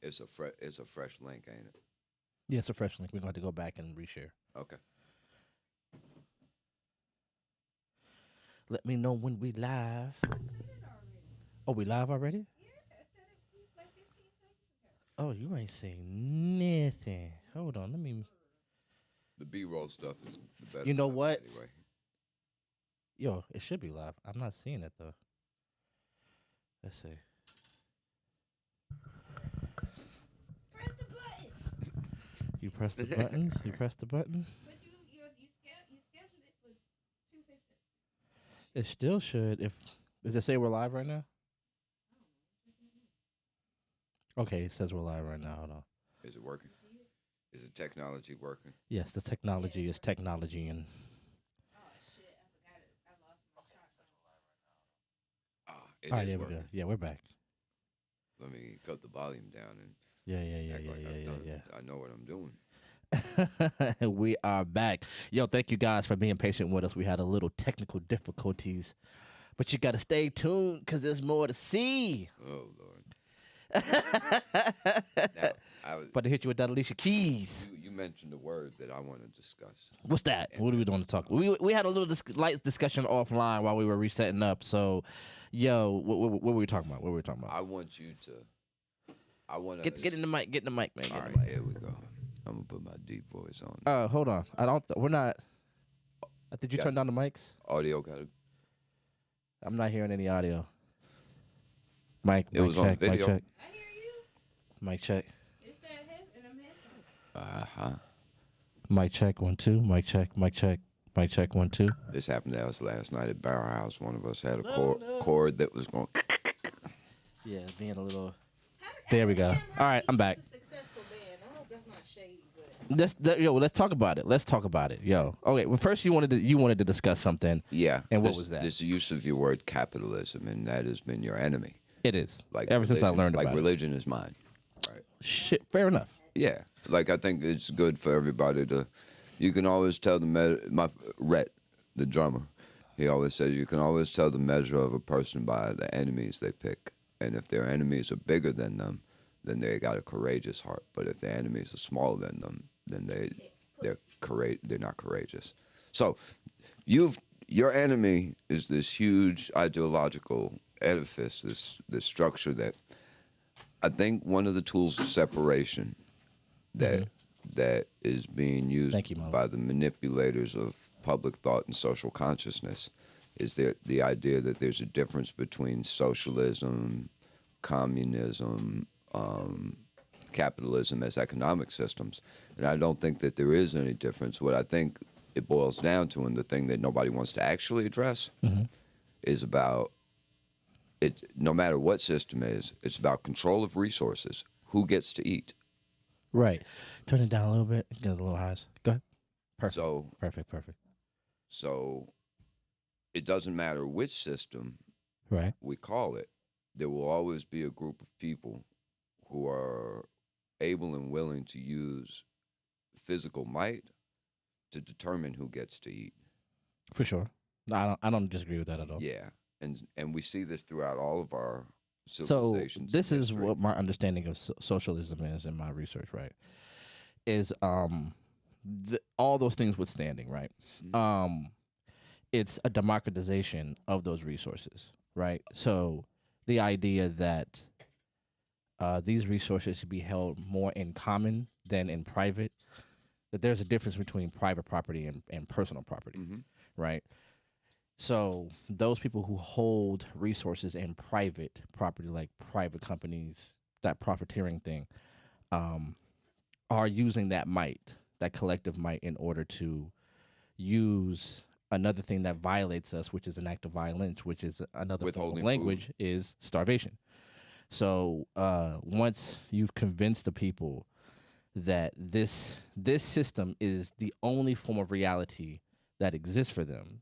It's a fresh link, ain't it? Yeah, it's a fresh link. We're going to have to go back and reshare. Okay. Let me know when we live. Oh, we live already? Oh, you ain't saying nothing. Hold on, let me. The B-roll stuff is the better. You know stuff what? Anyway. Yo, it should be live. I'm not seeing it though. Let's see. Press the button. You press the buttons. You press the button. But you scheduled it for 2:50. It still should. If does it say we're live right now? Okay, it says we're live right now. Hold on. Is it working? Is the technology working? Yes, the technology is technology, and Oh shit! I forgot it. I lost my shot. It all is right, there we working. go. Yeah, we're back. Let me cut the volume down and Yeah. act like I've done it. I know what I'm doing. We are back. Yo, thank you guys for being patient with us. We had a little technical difficulties, but you got to stay tuned because there's more to see. Oh Lord. Now, About to hit you with that Alicia Keys. you mentioned a word that I want to discuss. What's that? What are we doing to talk? We had a little light discussion offline while we were resetting up. So, yo, what were we talking about? What were we talking about? I want you to. I want to Get in the mic. Get in the mic, man. All Get in right, the mic. here we go. I'm gonna put my deep voice on. Hold on. I don't. We're not. Did you Yeah. turn down the mics? Audio got it. I'm not hearing any audio. Mic. It Mic was check, on video. Mic check. I hear you. Mic check. It's that head and I'm headphones. Mic check. 1 2. Mic check. Mic check. Mic check. 1 2. This happened to us last night at Barrel House. One of us had a No. cord that was going. Yeah, being a little. There we go. All right, I'm back. Successful band. I hope that's not shady, but Let's talk about it. Let's talk about it, yo. Okay, well, first you wanted to discuss something. Yeah. And what was that? This use of your word capitalism, and that has been your enemy. It is. Like Ever since I religion- learned like about it. religion is mine. Right. Shit, fair enough. Yeah. Like I think it's good for everybody to. You can always tell my Rhett, the drummer. He always says you can always tell the measure of a person by the enemies they pick. And if their enemies are bigger than them, then they got a courageous heart. But if their enemies are smaller than them, then they're not courageous. So, your enemy is this huge ideological edifice, this structure that I think one of the tools of separation that is being used Thank you, Mo. by the manipulators of public thought and social consciousness is the idea that there's a difference between socialism, communism, capitalism as economic systems. And I don't think that there is any difference. What I think it boils down to, and the thing that nobody wants to actually address, is about it. No matter what system is, it's about control of resources. Who gets to eat? Right. Turn it down a little bit. Get a little highs. Go ahead. Perfect. So Perfect. So it doesn't matter which system Right. we call it, there will always be a group of people who are able and willing to use physical might to determine who gets to eat. For sure. No, I don't disagree with that at all. Yeah. And we see this throughout all of our So civilizations. this in is history. what my understanding of socialism is in my research, right? Is all those things withstanding, right? It's a democratization of those resources, right? So the idea that these resources should be held more in common than in private, that there's a difference between private property and personal property, right? So those people who hold resources in private property, like private companies, that profiteering thing, are using that might, that collective might, in order to use another thing that violates us, which is an act of violence, which is another form Withholding of food. language, is starvation. So once you've convinced the people that this system is the only form of reality that exists for them,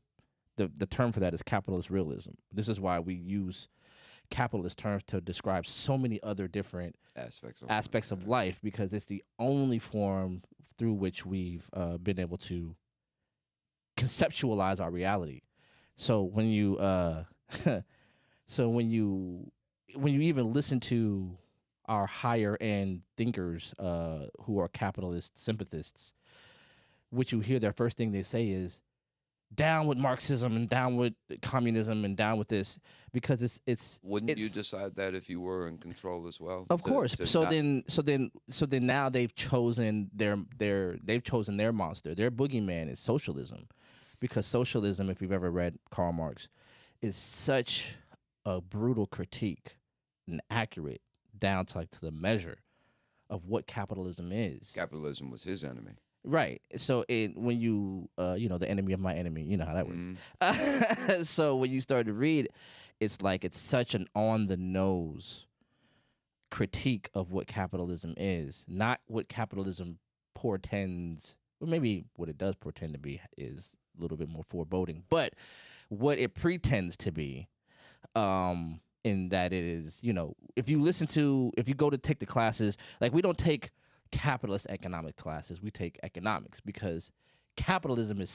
the term for that is capitalist realism. This is why we use capitalist terms to describe so many other different aspects of life, because it's the only form through which we've been able to conceptualize our reality. So when you when you even listen to our higher end thinkers who are capitalist sympathists, which you hear their first thing they say is down with Marxism and down with communism and down with this, because it's Wouldn't you decide that if you were in control as well? of course. to So not- then now they've chosen they've chosen their monster. Their boogeyman is socialism, because socialism, if you've ever read Karl Marx, is such a brutal critique and accurate down to to the measure of what capitalism is. capitalism was his enemy. Right. So when you the enemy of my enemy, you know how that works. Mhm. So when you start to read, it's like it's such an on the nose critique of what capitalism is, not what capitalism portends. Well, maybe what it does portend to be is a little bit more foreboding, but what it pretends to be, in that it is, if you go to take the classes, like we don't take capitalist economic classes, we take economics, because capitalism is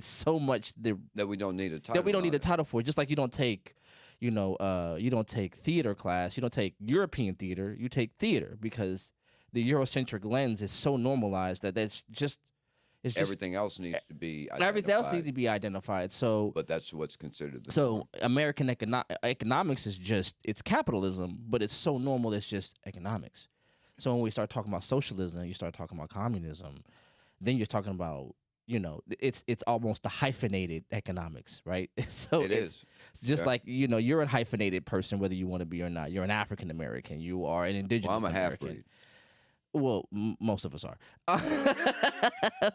so much That we don't need a title. that we don't need on a it. title for. Just like you don't take, you don't take theater class, you don't take European theater, you take theater, because the Eurocentric lens is so normalized that it's just Everything else needs to be. everything else identified, needs to be identified. So But that's what's considered the so norm. American economics is just, it's capitalism, but it's so normal it's just economics. So when we start talking about socialism, you start talking about communism, then you're talking about, it's almost a hyphenated economics, right? So It it's is. just Yeah. like, you're a hyphenated person whether you want to be or not. You're an African American, you are an indigenous Well, I'm a American. half-breed. Well, most of us are,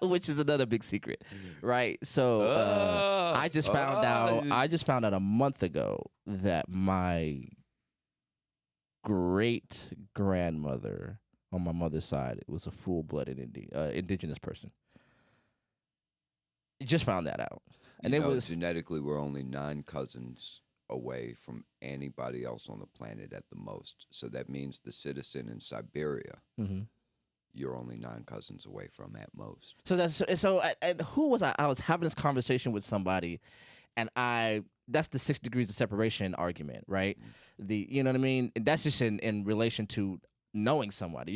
which is another big secret, right? So I just found out a month ago that my great grandmother on my mother's side was a full-blooded indigenous person. Just found that out, and You it know, was genetically, we're only 9 cousins away from anybody else on the planet at the most. So that means the citizen in Siberia, Mhm. you're only 9 cousins away from at most. So and who was I? I was having this conversation with somebody, and that's the 6 degrees of separation argument, right? You know what I mean? And that's just in relation to knowing somebody.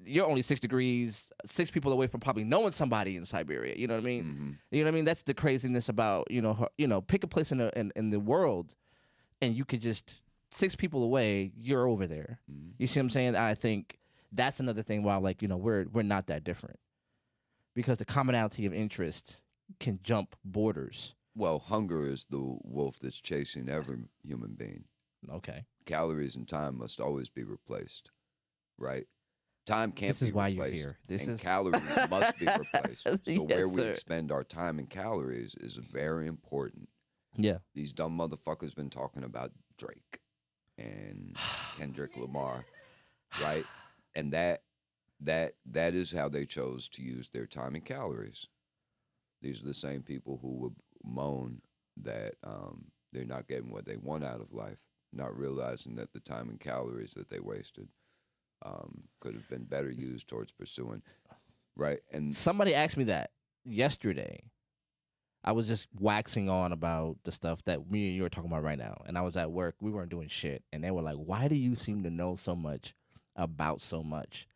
You're only 6 degrees, 6 people away from probably knowing somebody in Siberia. You know what I mean? Hmm. You know what I mean? That's the craziness about pick a place in the world, and you could just 6 people away, you're over there. Mhm. You see what I'm saying? I think that's another thing why, like, we're not that different, because the commonality of interest can jump borders. Well, hunger is the wolf that's chasing every human being. Okay. Calories and time must always be replaced, right? Time can't This be is why replaced. you're here. This and is calories must be replaced. So Yes, where we sir. expend our time and calories is very important. Yeah. These dumb motherfuckers been talking about Drake and Kendrick Lamar, right? And that is how they chose to use their time and calories. These are the same people who would moan that they're not getting what they want out of life, not realizing that the time and calories that they wasted could have been better used towards pursuing, right? And Somebody asked me that yesterday. I was just waxing on about the stuff that me and you are talking about right now. And I was at work. We weren't doing shit. And they were like, why do you seem to know so much about so much?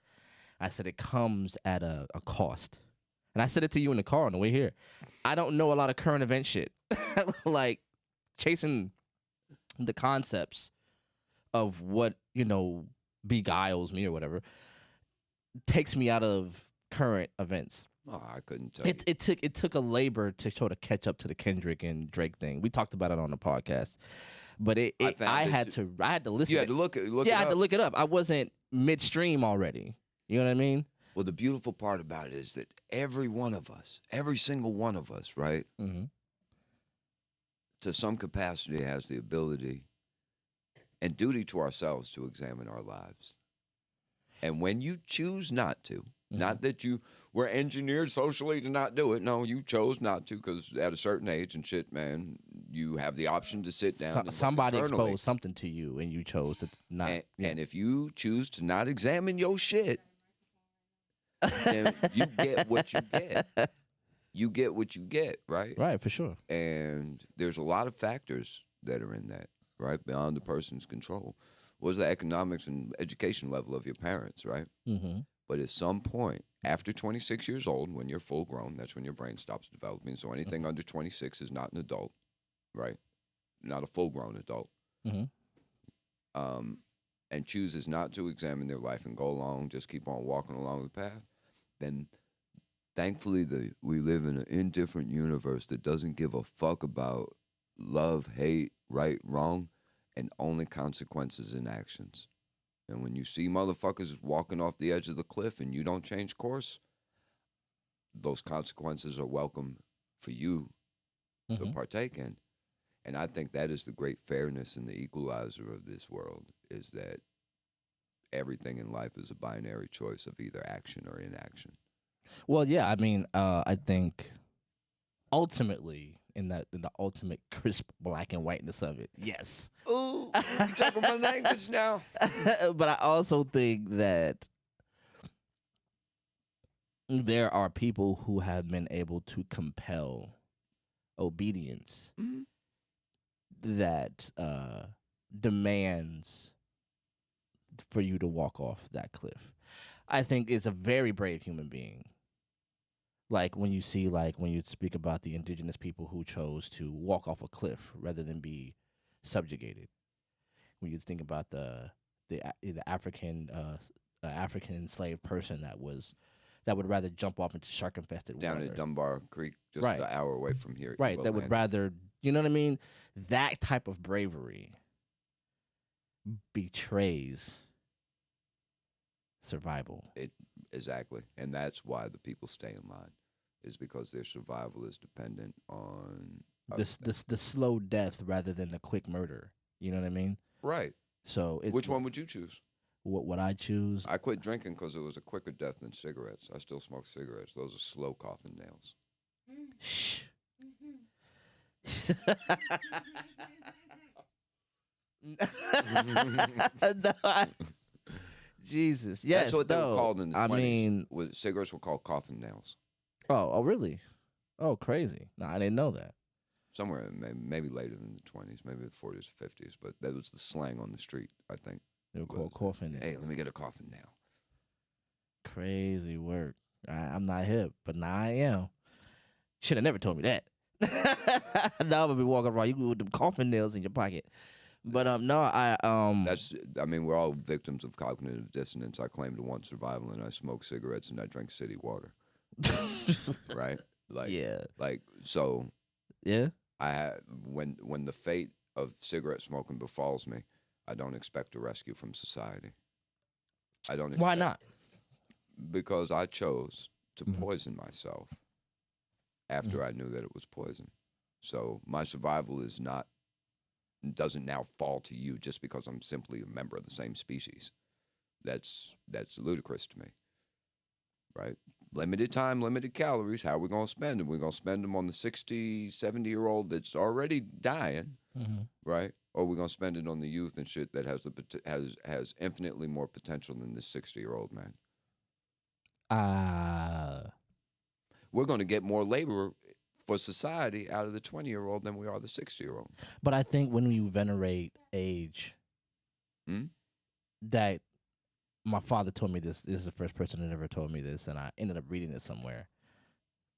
I said, it comes at a cost. And I said it to you in the car on the way here. I don't know a lot of current event shit. Like chasing the concepts of what, beguiles me or whatever takes me out of current events. oh, I couldn't tell you. It took a labor to sort of catch up to the Kendrick and Drake thing. We talked about it on the podcast, but I had to listen. You had to look I it had up. to look it up. I wasn't midstream already. You know what I mean? Well, the beautiful part about it is that every one of us, every single one of us, right, Mm-hmm. to some capacity has the ability and duty to ourselves to examine our lives. And when you choose not to, not that you were engineered socially to not do it. No, you chose not to because at a certain age and shit, man, you have the option to sit down. And look Somebody internally. exposed something to you, and you chose to not. And if you choose to not examine your shit, then you get what you get. You get what you get, right? Right, for sure. And there's a lot of factors that are in that, right, beyond the person's control. was the economics and education level of your parents, right? Mm-hmm. But at some point, after 26 years old, when you're full grown, that's when your brain stops developing. So anything under 26 is not an adult, right? Not a full grown adult. Mm-hmm. And chooses not to examine their life and go along, just keep on walking along the path, then thankfully we live in an indifferent universe that doesn't give a fuck about love, hate, right, wrong, and only consequences and actions. And when you see motherfuckers walking off the edge of the cliff and you don't change course, those consequences are welcome for you to partake in. And I think that is the great fairness and the equalizer of this world, is that everything in life is a binary choice of either action or inaction. Well, yeah, I mean, I think ultimately in the ultimate crisp black and whiteness of it, yes. Ooh, you talking my language now. But I also think that there are people who have been able to compel obedience that demands for you to walk off that cliff. I think it's a very brave human being. Like when you see, like when you speak about the indigenous people who chose to walk off a cliff rather than be subjugated. When you think about the African enslaved person that would rather jump off into shark infested water Down at Dunbar Creek, just Right. an hour away from here. Right, Eagle that would Land. rather, you know what I mean? That type of bravery betrays survival. Exactly. And that's why the people stay in line, is because their survival is dependent on The slow death rather than the quick murder. You know what I mean? right. So it's Which one would you choose? What would I choose? I quit drinking because it was a quicker death than cigarettes. I still smoke cigarettes. Those are slow coffin nails. Shh. No, Jesus. Yes. That's what they were no. called in the 20s. I mean, Cigarettes were called coffin nails. oh, really? Oh, crazy. No, I didn't know that. Somewhere, maybe later than the 20s, maybe the 40s or 50s, but that was the slang on the street, I think. They were called coffin nails. Hey, let me get a coffin nail. Crazy work. I'm not hip, but now I am. Should have never told me that. Now I'm gonna be walking around you with them coffin nails in your pocket. But no, we're all victims of cognitive dissonance. I claim to want survival, and I smoke cigarettes and I drink city water. Right? yeah. So Yeah. when the fate of cigarette smoking befalls me, I don't expect a rescue from society. I don't. Why not? Because I chose to poison myself after I knew that it was poison. So my survival doesn't now fall to you just because I'm simply a member of the same species. That's ludicrous to me. Right? Limited time, limited calories. How are we going to spend them? We're going to spend them on the 60, 70-year-old that's already dying, right? Or we're going to spend it on the youth and shit that has infinitely more potential than this 60-year-old man. We're going to get more labor for society out of the 20-year-old than we are the 60-year-old. But I think when you venerate age, that my father told me this. This is the first person that ever told me this, and I ended up reading this somewhere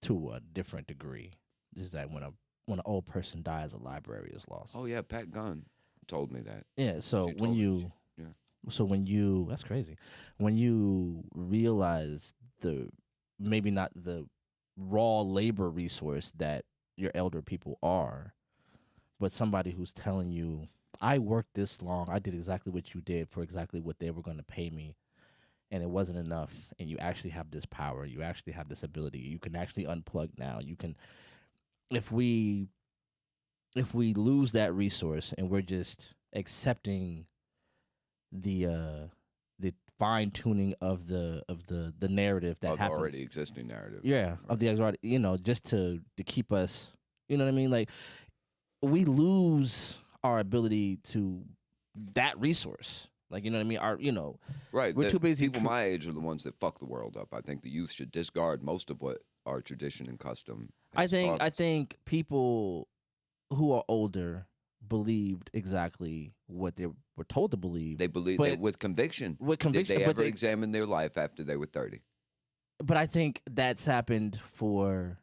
to a different degree. Is that when an old person dies, a library is lost. Oh yeah, Pat Gunn told me that. Yeah. So when you that's crazy. When you realize maybe not the raw labor resource that your elder people are, but somebody who's telling you, I worked this long, I did exactly what you did for exactly what they were going to pay me, and it wasn't enough, and you actually have this power, you actually have this ability, you can actually unplug now. You can, if we lose that resource and we're just accepting the fine tuning of the narrative that happens, the already existing narrative. Yeah, right. Of the already, just to keep us, you know what I mean? Like, we lose our ability to that resource. Like, you know what I mean? Right. We're too busy. People my age are the ones that fuck the world up. I think the youth should discard most of what our tradition and custom. I think people who are older believed exactly what they were told to believe. They believe But that with conviction. with conviction, Did they but ever examine their life after they were 30? but I think that's happened for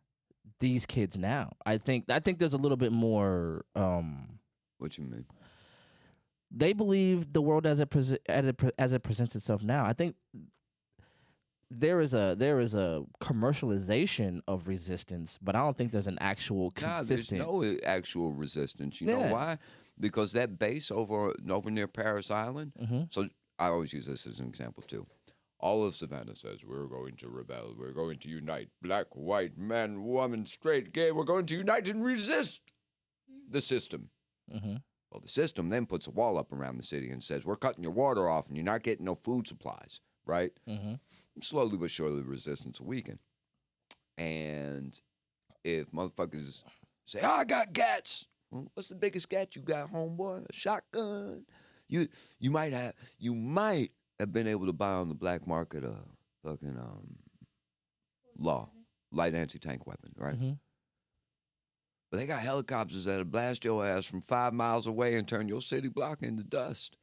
these kids now. I think there's a little bit more. What you mean? They believe the world as it presents itself now. I think there is a commercialization of resistance, but I don't think there's an actual consistent. Nah, there's no actual resistance. You know why? Because that base over near Paris Island. Mm-hmm. So I always use this as an example too. All of Savannah says, we're going to rebel. We're going to unite. Black, white, man, woman, straight, gay. We're going to unite and resist the system. Mm-hmm. Well, the system then puts a wall up around the city and says, we're cutting your water off and you're not getting no food supplies, right? Mm-hmm. Slowly but surely, the resistance will weaken. And if motherfuckers say, I got gats. Well, what's the biggest gat you got, homeboy? A shotgun. You might have been able to buy on the black market a fucking light anti-tank weapon, right? Mm-hmm. But they got helicopters that'll blast your ass from 5 miles away and turn your city block into dust.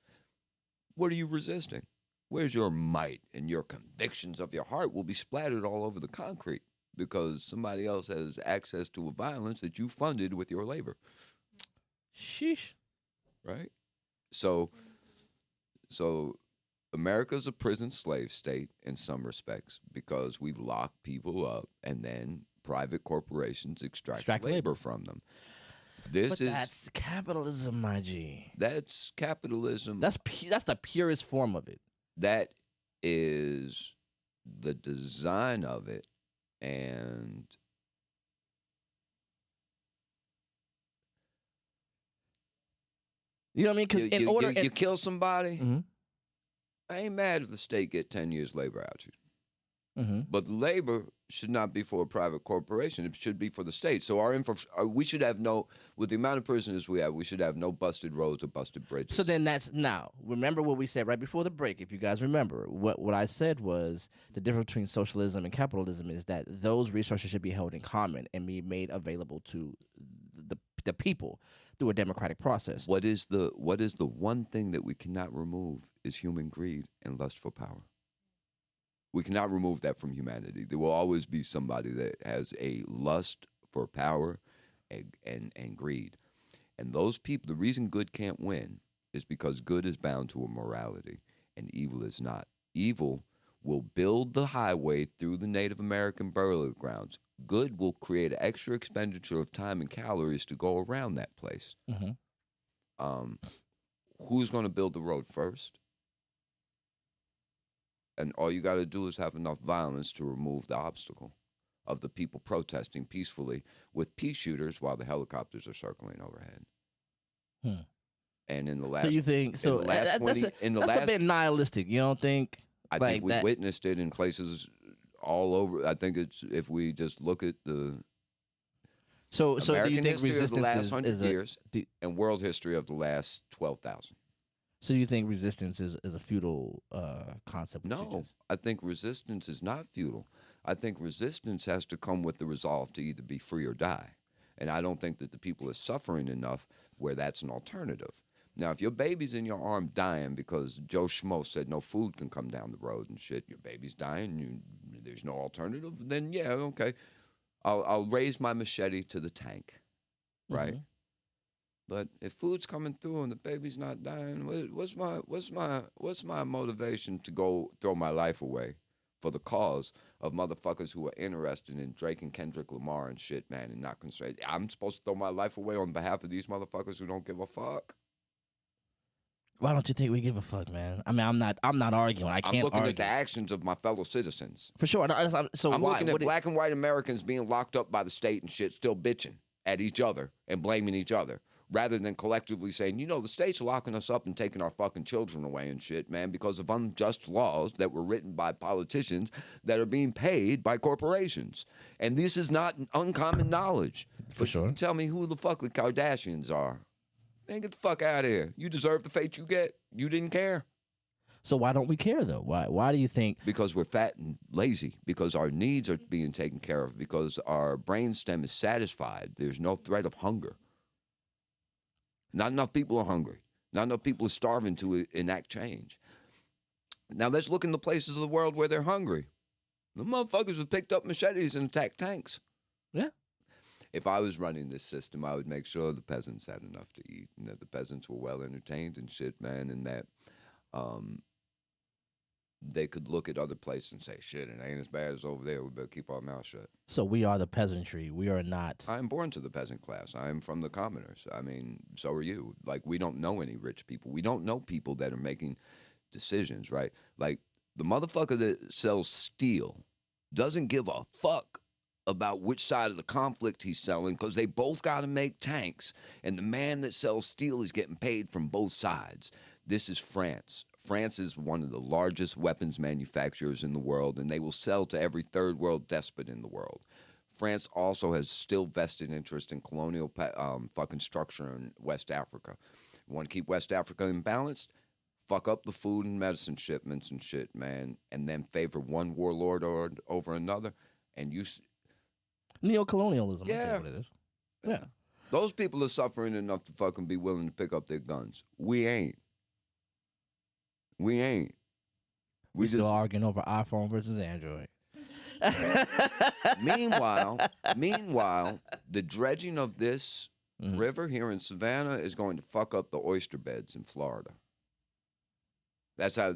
What are you resisting? Where's your might? And your convictions of your heart will be splattered all over the concrete because somebody else has access to a violence that you funded with your labor. Sheesh. Right? So America's a prison slave state in some respects because we lock people up and then private corporations extract labor from them. That's capitalism, my G. That's capitalism. That's the purest form of it. That is the design of it, and you know what I mean? Because you kill somebody. Mm-hmm. I ain't mad if the state get 10 years labor out you. Mm-hmm. But the labor should not be for a private corporation. It should be for the state. So we should have with the amount of prisoners we should have no busted roads or busted bridges. So then remember what we said right before the break, if you guys remember. What I said was the difference between socialism and capitalism is that those resources should be held in common and be made available to the people through a democratic process. What is the one thing that we cannot remove is human greed and lust for power. We cannot remove that from humanity. There will always be somebody that has a lust for power and greed. And those people, the reason good can't win is because good is bound to a morality and evil is not. Evil will build the highway through the Native American burial grounds. Good will create an extra expenditure of time and calories to go around that place. Mm-hmm. Who's going to build the road first? And all you got to do is have enough violence to remove the obstacle of the people protesting peacefully with pea shooters while the helicopters are circling overhead. And in the last, so you think so? That's a bit nihilistic. You don't think? I think we witnessed it in places all over. I think it's if we just look at the so American do you think history of the last 100 is years and world history of the last 12,000. So you think resistance is a futile concept? No, I think resistance is not futile. I think resistance has to come with the resolve to either be free or die. And I don't think that the people are suffering enough where that's an alternative. Now, if your baby's in your arm dying because Joe Schmo said no food can come down the road and shit, your baby's dying, there's no alternative, then yeah, okay. I'll raise my machete to the tank, right? Mm-hmm. But if food's coming through and the baby's not dying, what's my motivation to go throw my life away for the cause of motherfuckers who are interested in Drake and Kendrick Lamar and shit, man, and not concerned? I'm supposed to throw my life away on behalf of these motherfuckers who don't give a fuck? Why don't you think we give a fuck, man? I mean, I'm not arguing. I can't argue. I'm looking at the actions of my fellow citizens. For sure. So I'm looking at black and white Americans being locked up by the state and shit, still bitching at each other and blaming each other, rather than collectively saying, the state's locking us up and taking our fucking children away and shit, man, because of unjust laws that were written by politicians that are being paid by corporations. And this is not uncommon knowledge. For sure. Tell me who the fuck the Kardashians are. Man, get the fuck out of here. You deserve the fate you get. You didn't care. So why don't we care, though? Why do you think? Because we're fat and lazy. Because our needs are being taken care of. Because our brainstem is satisfied. There's no threat of hunger. Not enough people are hungry. Not enough people are starving to enact change. Now let's look in the places of the world where they're hungry. The motherfuckers have picked up machetes and attacked tanks. Yeah. If I was running this system, I would make sure the peasants had enough to eat and that the peasants were well entertained and shit, man, and that they could look at other places and say, shit, it ain't as bad as over there. We better keep our mouth shut. So we are the peasantry. We are not. I'm born to the peasant class. I'm from the commoners. I mean, so are you. Like, we don't know any rich people. We don't know people that are making decisions, right? Like, the motherfucker that sells steel doesn't give a fuck about which side of the conflict he's selling because they both got to make tanks. And the man that sells steel is getting paid from both sides. This is France. France is one of the largest weapons manufacturers in the world, and they will sell to every third world despot in the world. France also has still vested interest in colonial fucking structure in West Africa. You want to keep West Africa imbalanced? Fuck up the food and medicine shipments and shit, man, and then favor one warlord over another, and you... Neocolonialism. Yeah. That's what it is. Yeah. Those people are suffering enough to fucking be willing to pick up their guns. We ain't. We ain't. We still arguing over iPhone versus Android. Meanwhile, the dredging of this river here in Savannah is going to fuck up the oyster beds in Florida. That's how,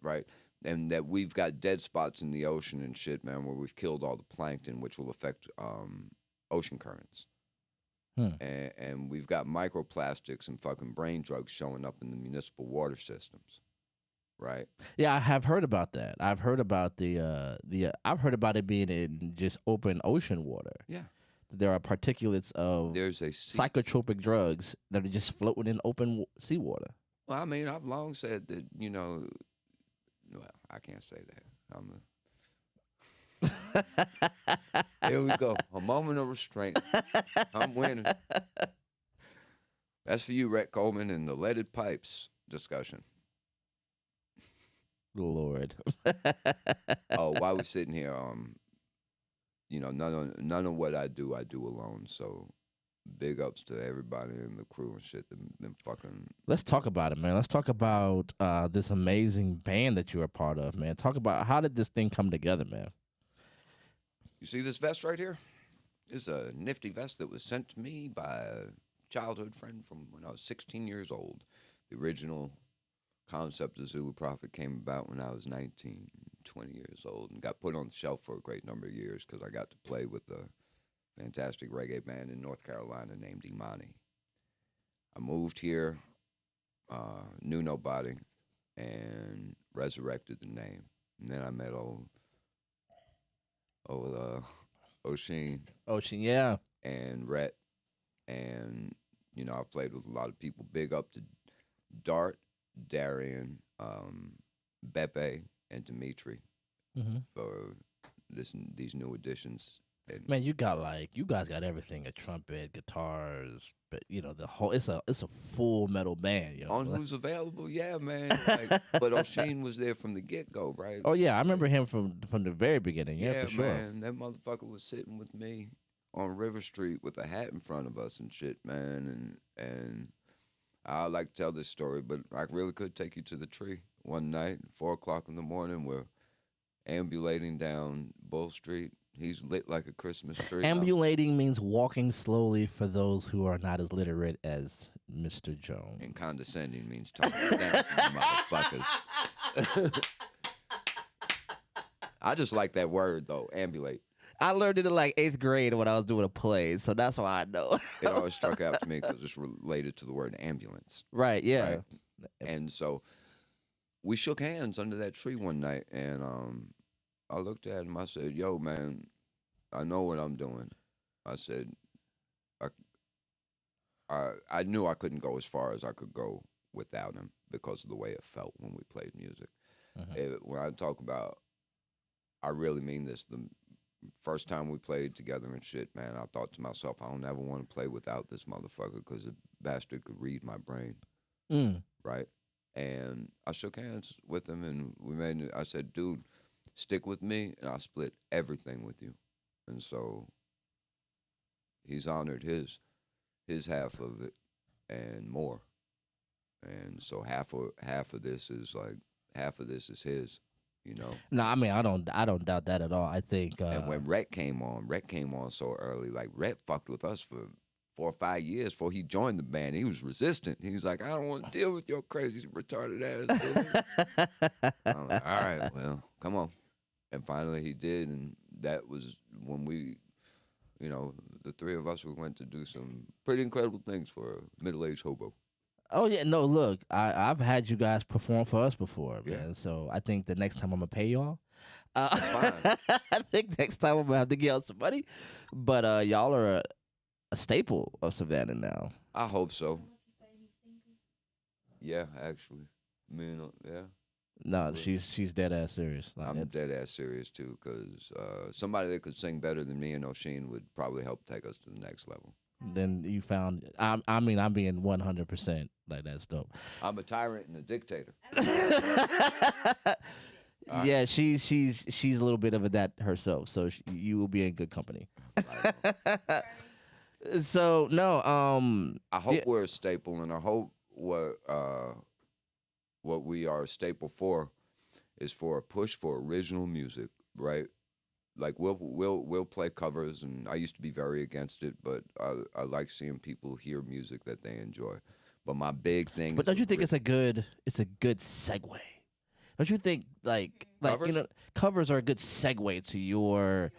right? And that we've got dead spots in the ocean and shit, man, where we've killed all the plankton, which will affect ocean currents. And we've got microplastics and fucking brain drugs showing up in the municipal water systems. Right. Yeah, I have heard about that. I've heard about I've heard about it being in just open ocean water. Yeah. There are particulates of psychotropic drugs that are just floating in open seawater. Well, I mean, I've long said that, well, I can't say that. Here we go. A moment of restraint. I'm winning. That's for you, Rhett Coleman, and the leaded pipes discussion. Lord. While we're sitting here, none of what I do alone. So big ups to everybody in the crew and shit. Them fucking. Let's talk about it, man. Let's talk about this amazing band that you're a part of, man. Talk about how did this thing come together, man? You see this vest right here? It's a nifty vest that was sent to me by a childhood friend from when I was 16 years old. The original concept of Zulu Prophet came about when I was 19, 20 years old, and got put on the shelf for a great number of years because I got to play with a fantastic reggae band in North Carolina named Imani. I moved here, knew nobody, and resurrected the name. And then I met old O'Sheen. Ocean, yeah. And Rhett. And, I played with a lot of people. Big up to Dart, Darian, Beppe, and Dimitri for these new additions. And man, you guys got everything: a trumpet, guitars, but the whole it's a full metal band. On who's available, yeah, man. But O'Sheen was there from the get go, right? Oh yeah, I remember him from the very beginning. Yeah, for sure. Man, that motherfucker was sitting with me on River Street with a hat in front of us and shit, man, and. I like to tell this story, but I really could take you to the tree one night, 4 o'clock in the morning. We're ambulating down Bull Street. He's lit like a Christmas tree. Ambulating means walking slowly for those who are not as literate as Mr. Jones. And condescending means talking down to the motherfuckers. I just like that word, though, ambulate. I learned it in like 8th grade when I was doing a play, so that's why I know. It always struck out to me because it's related to the word ambulance. Right, yeah. Right? And so we shook hands under that tree one night, and I looked at him. I said, yo, man, I know what I'm doing. I said, I knew I couldn't go as far as I could go without him because of the way it felt when we played music. When I talk about, I really mean this, the first time we played together and shit, man, I thought to myself, I don't ever want to play without this motherfucker because the bastard could read my brain. Right? And I shook hands with him and I said, dude, stick with me and I'll split everything with you. And so he's honored his half of it. and more. And so half of this is like half of this is his, you know. No, I mean I don't doubt that at all. I think And when Rhett came on so early. Like Rhett fucked with us for 4 or 5 years before he joined the band. He was resistant. He was like, I don't want to deal with your crazy retarded ass. Dude. I'm like, all right, well, come on. And finally he did, and that was when we, you know, the three of us, we went to do some pretty incredible things for a middle-aged hobo. Oh yeah, no, look, I've had you guys perform for us before, Yeah. man. So I think the next time I'm gonna pay y'all. Fine. I think next time I'm gonna have to get y'all some money. But y'all are a staple of Savannah now. I hope so. Yeah, actually. I mean, yeah. No, she's dead ass serious. Like, I'm it's- dead ass serious too, because somebody that could sing better than me and O'Sheen would probably help take us to the next level. Then you found. I mean, I'm being 100% like that's dope. I'm a tyrant and a dictator. Yeah, she's a little bit of a that herself, so you will be in good company. Right. So no, I hope yeah. we're a staple, and I hope what we are a staple for is for a push for original music, right? Like we'll play covers, and I used to be very against it, but I like seeing people hear music that they enjoy. But my big thing, But don't you think it's a good segue? Don't you think like Covers? you know covers are a good segue to your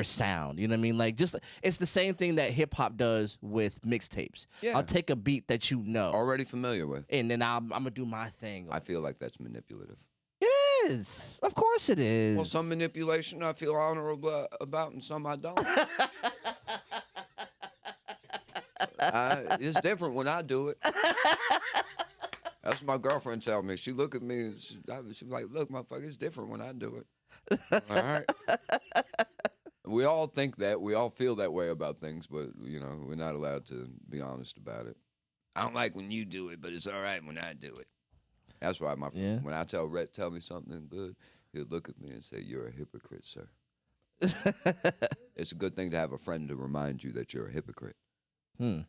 sound? You know what I mean? Like just it's the same thing that hip hop does with mixtapes. Yeah. I'll take a beat that you know, already familiar with? and then I'm gonna do my thing. I feel like that's manipulative. It is, of course it is. Well, some manipulation I feel honorable about, and some I don't. It's different when I do it. That's what my girlfriend tell me. She look at me and she's like, "Look, motherfucker, it's different when I do it." All right. We all think that. We all feel that way about things, but you know, we're not allowed to be honest about it. I don't like when you do it, but it's all right when I do it. That's why when I tell Rhett, tell me something good, he'll look at me and say, "You're a hypocrite, sir." It's a good thing to have a friend to remind you that you're a hypocrite. Hmm.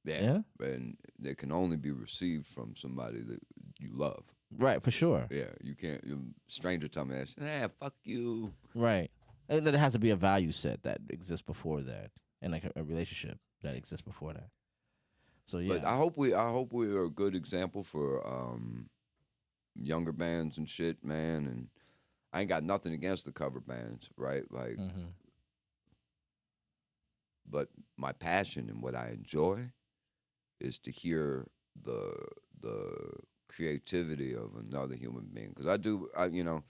Yeah. And it can only be received from somebody that you love. Right, for sure. Yeah, you can't. A stranger tell me that. Fuck you. Right. And there has to be a value set that exists before that, and like a relationship that exists before that. So yeah. But I hope we are a good example for younger bands and shit, man. And I ain't got nothing against the cover bands, right? Like, Mhm. but my passion and what I enjoy is to hear the creativity of another human being. Because you know,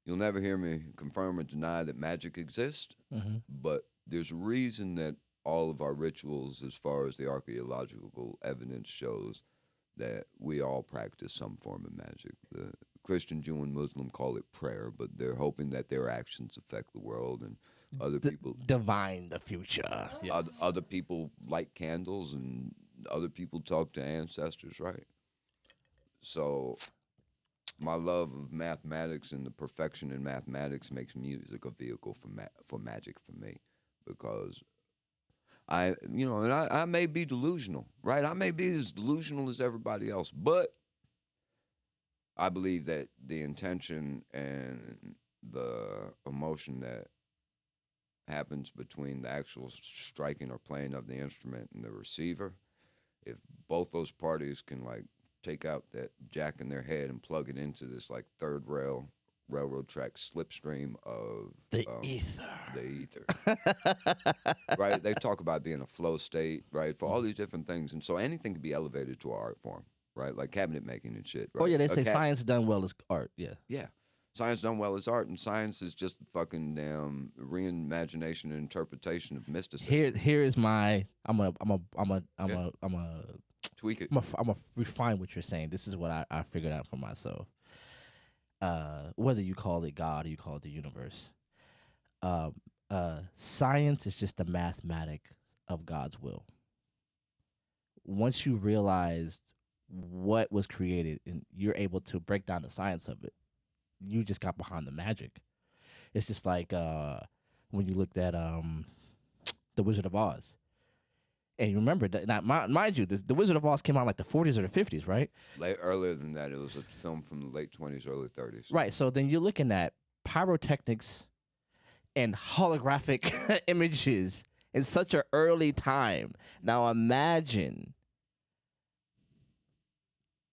you'll never hear me confirm or deny that magic exists, Mhm. but there's a reason that all of our rituals, as far as the archaeological evidence shows, that we all practice some form of magic. The Christian, Jew, and Muslim call it prayer, but they're hoping that their actions affect the world, and other people Divine the future. Yes. other people light candles, and other people talk to ancestors, right? So my love of mathematics and the perfection in mathematics makes music a vehicle for magic for me, because and I may be delusional, right? I may be as delusional as everybody else, but I believe that the intention and the emotion that happens between the actual striking or playing of the instrument and the receiver, if both those parties can like take out that jack in their head and plug it into this like third railroad track slipstream of The ether. the ether. Right? They talk about being a flow state, right? For all these different things. And so anything can be elevated to an art form, right? Like cabinet making and shit, right? Oh yeah, they say science done well is art. Yeah. Yeah. Science done well is art, and science is just fucking damn reimagination and interpretation of mysticism. Here is my I'm gonna Tweak it. I'm gonna refine what you're saying. This is what I figured out for myself. Whether you call it God or you call it the universe, science is just the mathematic of God's will. Once you realize what was created and you're able to break down the science of it, you just got behind the magic. It's just like when you looked at The Wizard of Oz. And remember that now, mind you, the Wizard of Oz came out like the 40s or the 50s, right? Earlier than that, it was a film from the late 20s, early 30s. Right. So then you're looking at pyrotechnics and holographic images in such an early time. Now imagine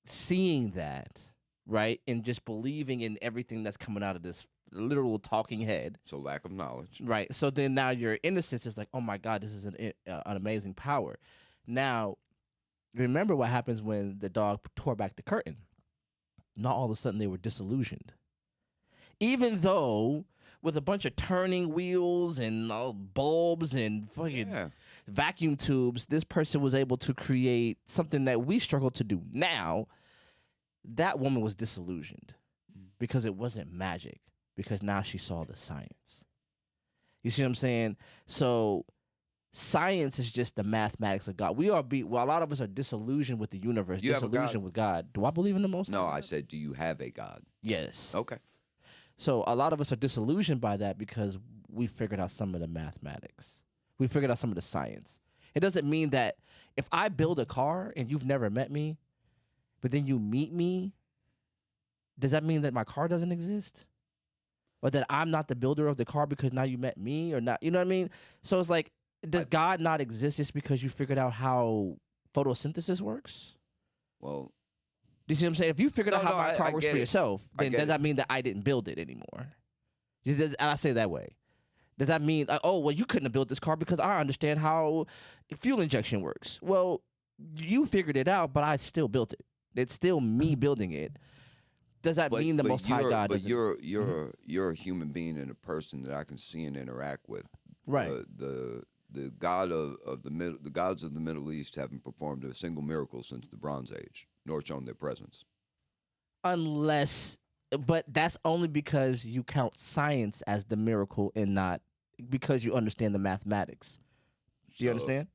seeing that, right, and just believing in everything that's coming out of this literal talking head. So lack of knowledge. Right. So then now your innocence is like, oh my God, this is an amazing power. Now, remember what happens when the dog tore back the curtain. Not all of a sudden they were disillusioned. Even though with a bunch of turning wheels and bulbs and fucking vacuum tubes, this person was able to create something that we struggle to do now. That woman was disillusioned because it wasn't magic, because now she saw the science. You see what I'm saying? So science is just the mathematics of God. A lot of us are disillusioned with the universe, disillusioned with God. Do I believe in the Most High? No, I said, do you have a God? Yes. Okay. So a lot of us are disillusioned by that because we figured out some of the mathematics. We figured out some of the science. It doesn't mean that if I build a car and you've never met me, but then you meet me, does that mean that my car doesn't exist? Or that I'm not the builder of the car because now you met me or not? You know what I mean? So it's like, does God not exist just because you figured out how photosynthesis works? Well, do you see what I'm saying? If you figured out how my car works for yourself, then does that mean that I didn't build it anymore? I say it that way. Does that mean, oh, well, you couldn't have built this car because I understand how fuel injection works? Well, you figured it out, but I still built it. It's still me building it. Does that mean the Most High God? But you're a human being and a person that I can see and interact with. Right. The God the gods of the Middle East haven't performed a single miracle since the Bronze Age, nor shown their presence. But that's only because you count science as the miracle and not because you understand the mathematics. Do you understand?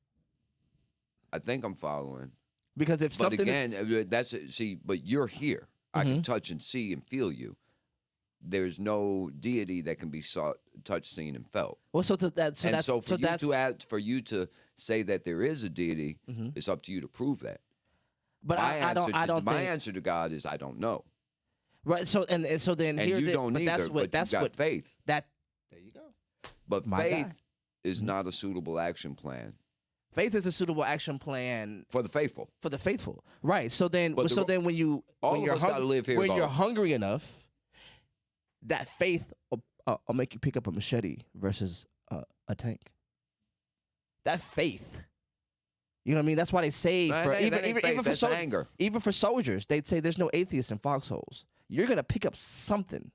I think I'm following. Because if something, but again, but you're here. I can touch and see and feel you. There's no deity that can be touched, seen, and felt. Well, for you to say that there is a deity, it's up to you to prove that. But my answer to God is I don't know. Right. So then and here you don't either. But you got faith. There you go. But faith is not a suitable action plan. Faith is a suitable action plan for the faithful. For the faithful, right? So then when you're hungry enough, that faith will make you pick up a machete versus a tank. That faith, you know what I mean? That's why they say even for soldiers, they'd say there's no atheists in foxholes. You're gonna pick up something.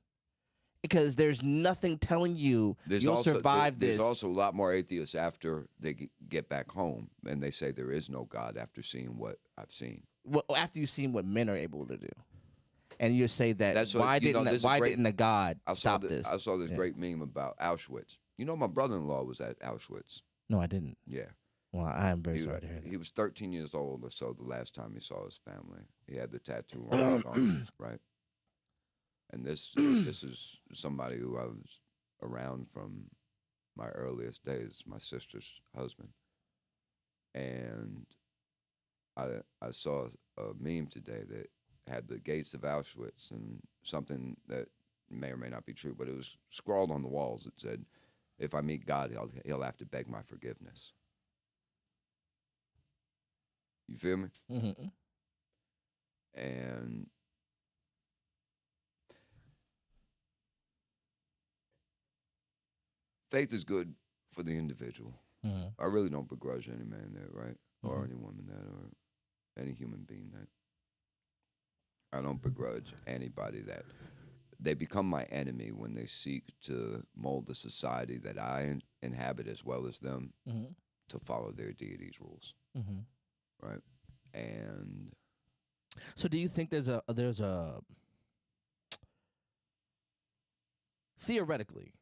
Because there's nothing telling you'll survive this. There's also a lot more atheists after they get back home, and they say there is no God after seeing what I've seen. Well, after you've seen what men are able to do, and you say that why didn't a God stop this? I saw this great meme about Auschwitz. You know, my brother-in-law was at Auschwitz. No, I didn't. Yeah. Well, I am very sorry to hear that. He was 13 years old or so the last time he saw his family. He had the tattoo on his arm, right? And this is somebody who I was around from my earliest days, my sister's husband. And I saw a meme today that had the gates of Auschwitz and something that may or may not be true, but it was scrawled on the walls. It said, if I meet God, he'll have to beg my forgiveness. You feel me? Mm-hmm. And faith is good for the individual. Mm-hmm. I really don't begrudge any man that, right? Mm-hmm. Or any woman that, or any human being that. I don't begrudge anybody that. They become my enemy when they seek to mold the society that I inhabit as well as them to follow their deity's rules. Mm-hmm. Right? And so do you think there's a theoretically,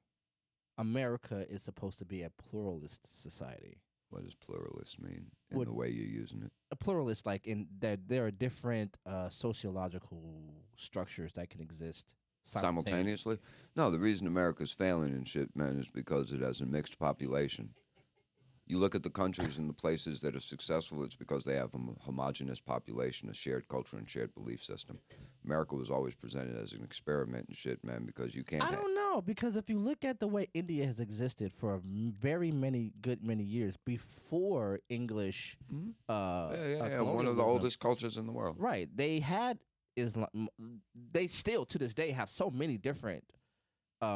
America is supposed to be a pluralist society? What does pluralist mean in the way you're using it? A pluralist, like in that there are different sociological structures that can exist simultaneously. No, the reason America's failing in shit, man, is because it has a mixed population. You look at the countries and the places that are successful, it's because they have a homogenous population, a shared culture and shared belief system. America was always presented as an experiment and shit, man, because you can't. I don't know, because if you look at the way India has existed for very many years before English, One of the colonialism, oldest cultures in the world. right? They had Islam. They still to this day have so many different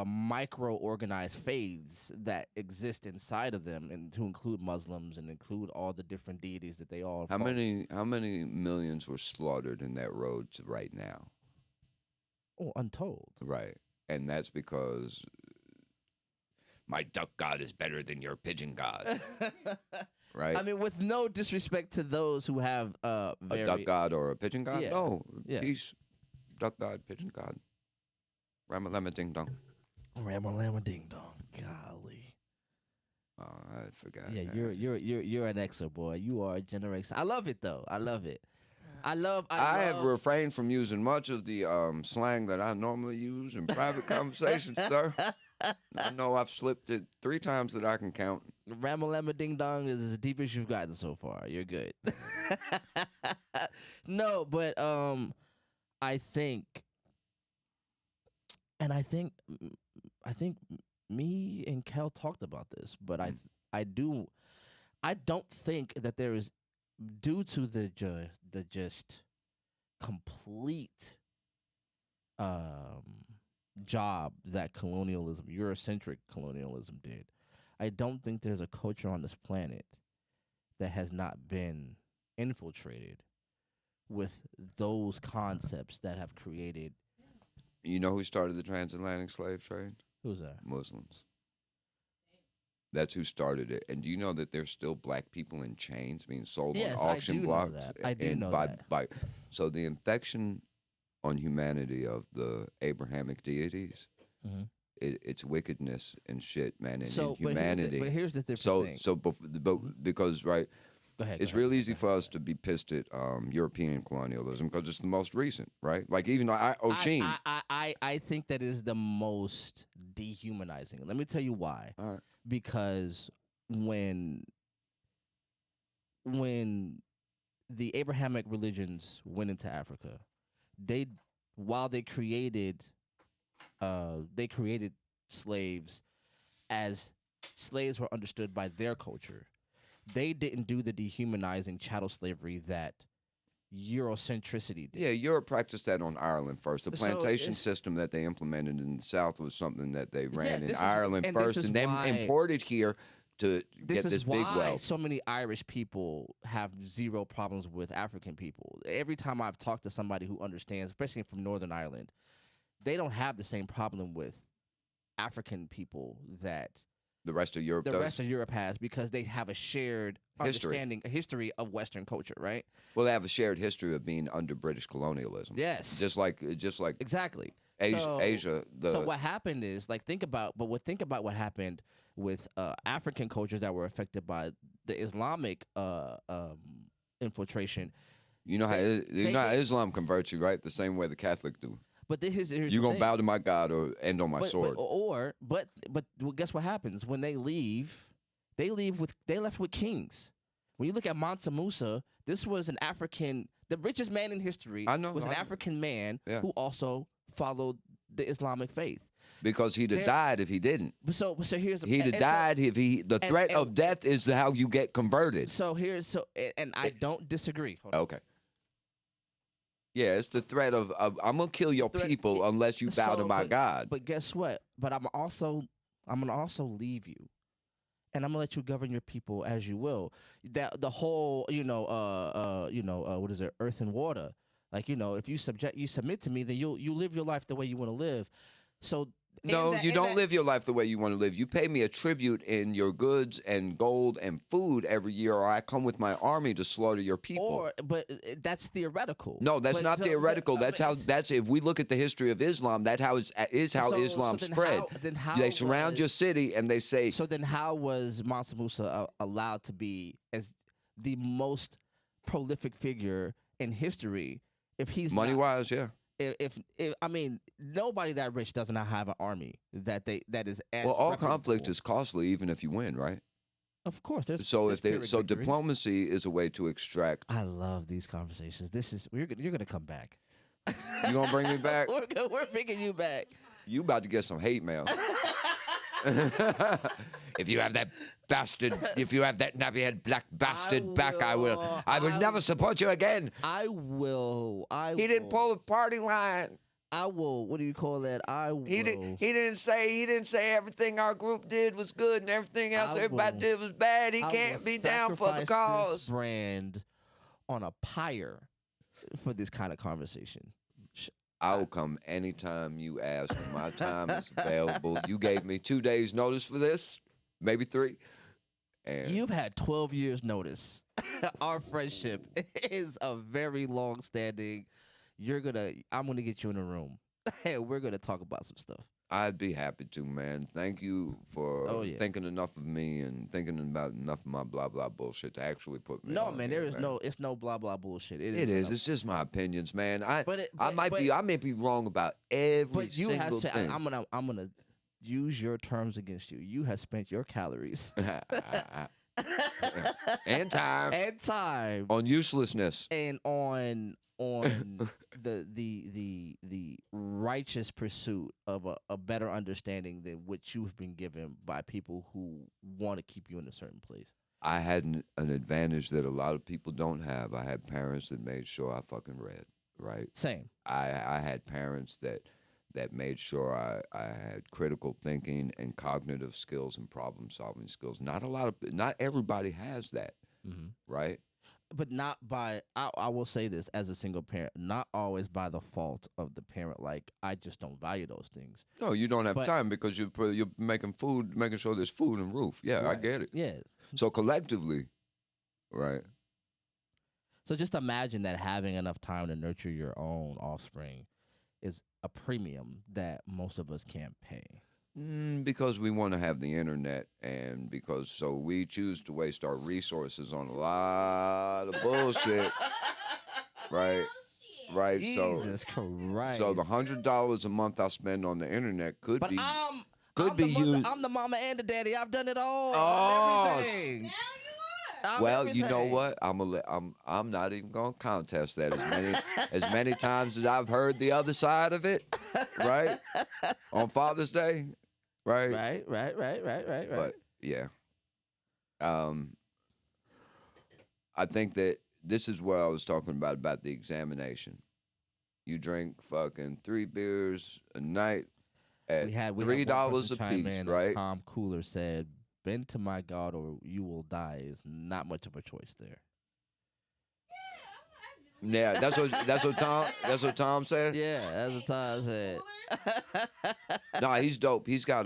micro-organized faiths that exist inside of them, and to include Muslims and include all the different deities that they all. How many millions were slaughtered in that road to right now? Oh, untold. Right, and that's because my duck god is better than your pigeon god. Right. I mean, with no disrespect to those who have a duck god or a pigeon god. Yeah. No, Yeah. peace, duck god, pigeon god, Ramalama ding dong. Ramalama ding dong. Golly. Oh, I forgot. Yeah, you're an Xer boy. You are a generation. I love it though. I love it. I have refrained from using much of the slang that I normally use in private conversations, sir. I know I've slipped it 3 times that I can count. Ramalama ding dong is as deep as you've gotten so far. You're good. No, but I think me and Kel talked about this, but I don't think that there is, due to the just complete job that colonialism, Eurocentric colonialism did. I don't think there's a culture on this planet that has not been infiltrated with those concepts that have created. You know who started the transatlantic slave trade? Who's that? Muslims. That's who started it. And do you know that there's still black people in chains being sold on auction blocks? I do know that. So the infection on humanity of the Abrahamic deities, it's wickedness and shit, man, and inhumanity. But here's the different thing. Because, right, It's real easy for us to be pissed at European colonialism because it's the most recent, right? Like even O'Sheen. I think that is the most dehumanizing. Let me tell you why. All right. Because when the Abrahamic religions went into Africa, while they created slaves as slaves were understood by their culture. They didn't do the dehumanizing chattel slavery that Eurocentricity did. Yeah, Europe practiced that on Ireland first. The plantation system that they implemented in the South was something that they ran in Ireland first and then imported here to get this big wealth. So many Irish people have zero problems with African people. Every time I've talked to somebody who understands, especially from Northern Ireland, they don't have the same problem with African people that the rest of Europe has, because they have a shared understanding, a history of Western culture, right? Well, they have a shared history of being under British colonialism. Yes. Just like exactly. Asia. So what happened is, think about what happened with African cultures that were affected by the Islamic infiltration. You know how Islam converts you, right? The same way the Catholics do. But here's you're gonna bow to my God or end on my sword. But guess what happens when they leave? They left with kings. When you look at Mansa Musa, this was an African, the richest man in history. Was an African man who also followed the Islamic faith. Because he'd have died if he didn't. So here's he'd have died if the threat of death is how you get converted. And I don't disagree. Okay. Yeah, it's the threat of I'm gonna kill your people unless you bow to my God. But guess what? But I'm gonna also leave you, and I'm gonna let you govern your people as you will. That the whole what is it? Earth and water. Like, if you submit to me, then you live your life the way you want to live. So. No, you don't live your life the way you want to live. You pay me a tribute in your goods and gold and food every year, or I come with my army to slaughter your people. But that's theoretical. No, that's not theoretical. That's if we look at the history of Islam, that's how Islam spread. They surround your city and they say. So then, how was Mansa Musa allowed to be as the most prolific figure in history if he's money-wise? Yeah. If I mean, nobody that rich does not have an army that is as all conflict is costly, even if you win, right? Of course, So there's if they Pyrrhic so victories. diplomacy is a way to extract. I love these conversations. You're gonna come back. You gonna bring me back? We're bringing you back. You about to get some hate mail. If you have that bastard, if you have that nappy-head black bastard back, I will never support you again. I will. He didn't pull a party line. I will. What do you call that? I will. He didn't say everything our group did was good and everything else everybody did was bad. He can't be down for the cause. This brand on a pyre for this kind of conversation. I'll come anytime you ask when my time is available. You gave me 2 days notice for this, maybe 3. And You've had 12 years notice. Our friendship is a very long-standing. I'm gonna get you in a room, and we're gonna talk about some stuff. I'd be happy to, man. Thank you for thinking enough of me and thinking about enough of my blah blah bullshit to actually put me. No, on man, here, it's no blah blah bullshit. It is. It's just my opinions, man. I I may be wrong about every But you have single to. thing. I'm gonna use your terms against you. You have spent your calories and time and time on uselessness and on the righteous pursuit of a better understanding than what you've been given by people who want to keep you in a certain place. I had an advantage that a lot of people don't have. I had parents that made sure I fucking read, right? Same. I had parents that made sure I had critical thinking and cognitive skills and problem solving skills. Not everybody has that, right? But not by, I will say this as a single parent, not always by the fault of the parent. Like, I just don't value those things. No, you don't have time because you're making food, making sure there's food and roof. Yeah, Right. I get it. Yeah. So collectively, right? So just imagine that having enough time to nurture your own offspring is a premium that most of us can't pay. Because we want to have the internet, and so we choose to waste our resources on a lot of bullshit, right? Right. Jesus Christ. So the $100 a month I spend on the internet could be I'm used. I'm the mama and the daddy. I've done it all. Oh. Everything. Now Well, you know everything. what? I'm not even gonna contest that as many times as I've heard the other side of it, right? On Father's Day, right? Right. But yeah, I think that this is what I was talking about the examination. You drink fucking 3 beers a night at we had one $3 person a chime piece, in, right? Tom Cooler said, "Bend to my God or you will die" is not much of a choice there. Yeah, that's what Tom said. Yeah, that's what Tom said. No, he's dope. He's got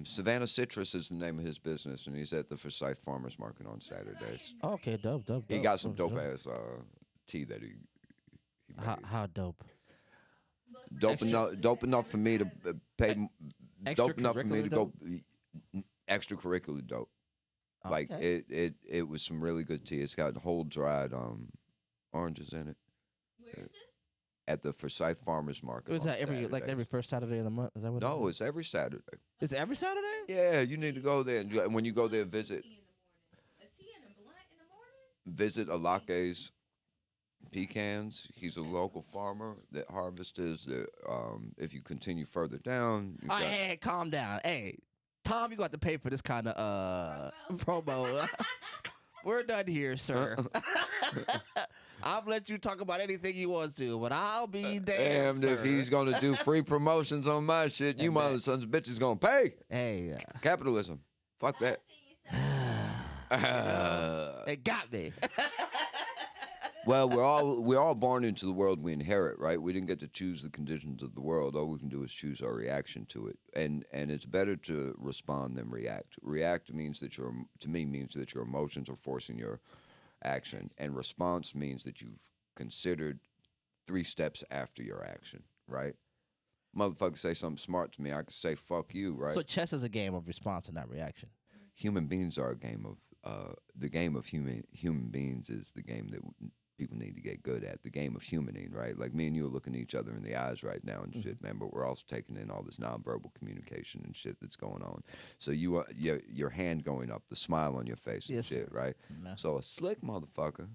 Savannah Citrus is the name of his business, and he's at the Forsyth Farmers Market on Saturdays. Okay, dope. He got some dope ass tea that he made. How dope? Dope enough for me to pay. Dope enough for me to go extracurricular dope. Like Okay. it was some really good tea. It's got whole dried oranges in it. Where is this? At the Forsyth Farmers Market. Is on that every Saturdays. first Saturday of the month? Is that what? No, it's every Saturday. Is it every Saturday? Yeah, you need to go there. And when you go there, visit Tea in the morning. A tea and a blunt in the morning? visit Alake's pecans. He's a local farmer that harvests the. If you continue further down, you All right, got, hey, calm down. Hey, Tom, you got to pay for this kind of promo. We're done here, sir. I'll let you talk about anything you want to, but I'll be damned, damned if sir. he's gonna do free promotions on my shit. You And mother that- sons of bitches gonna pay. Hey, Capitalism. Fuck that. it got me. Well, we're all born into the world we inherit, right? We didn't get to choose the conditions of the world. All we can do is choose our reaction to it, and it's better to respond than react. React means that means that your emotions are forcing your action, and response means that you've considered 3 steps after your action, right? Motherfucker say something smart to me, I can say fuck you, right? So chess is a game of response and not reaction. Human beings are a game of the game of human beings is the game that people need to get good at, the game of humaning, right? Like me and you are looking at each other in the eyes right now and shit, man, but we're also taking in all this nonverbal communication and shit that's going on. So you are your hand going up, the smile on your face and Yes, shit, sir. right? Nah. So a slick motherfucker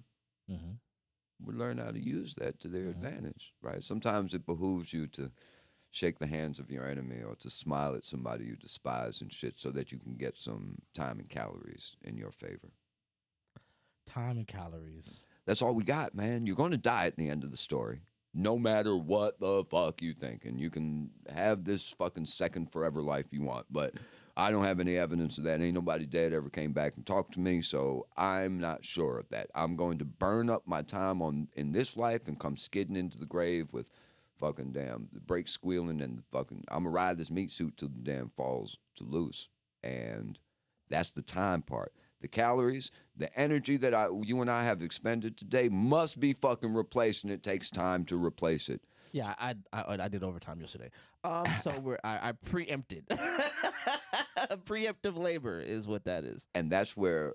Mm-hmm. would learn how to use that to their advantage, right? Sometimes it behooves you to shake the hands of your enemy or to smile at somebody you despise and shit so that you can get some time and calories in your favor. Time and calories. That's all we got, man. You're going to die at the end of the story, no matter what the fuck you think. And you can have this fucking second forever life you want, but I don't have any evidence of that. Ain't nobody dead ever came back and talked to me, so I'm not sure of that. I'm going to burn up my time in this life and come skidding into the grave with fucking damn the brakes squealing and the fucking I'm gonna ride this meat suit till the damn falls to loose. And that's the time part. The calories, the energy that you and I have expended today must be fucking replaced, and it takes time to replace it. Yeah, I did overtime yesterday. So I preempted. Preemptive labor is what that is. And that's where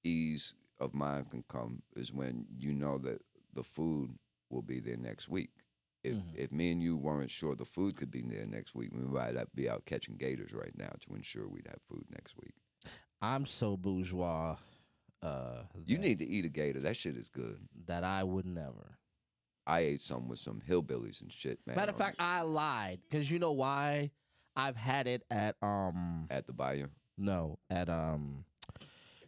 ease of mind can come, is when you know that the food will be there next week. If me and you weren't sure the food could be there next week, we might be out catching gators right now to ensure we'd have food next week. I'm so bourgeois. You need to eat a gator. That shit is good. That I would never. I ate some with some hillbillies and shit, man. Matter of fact, I lied because you know why? I've had it at the Bayou. No, at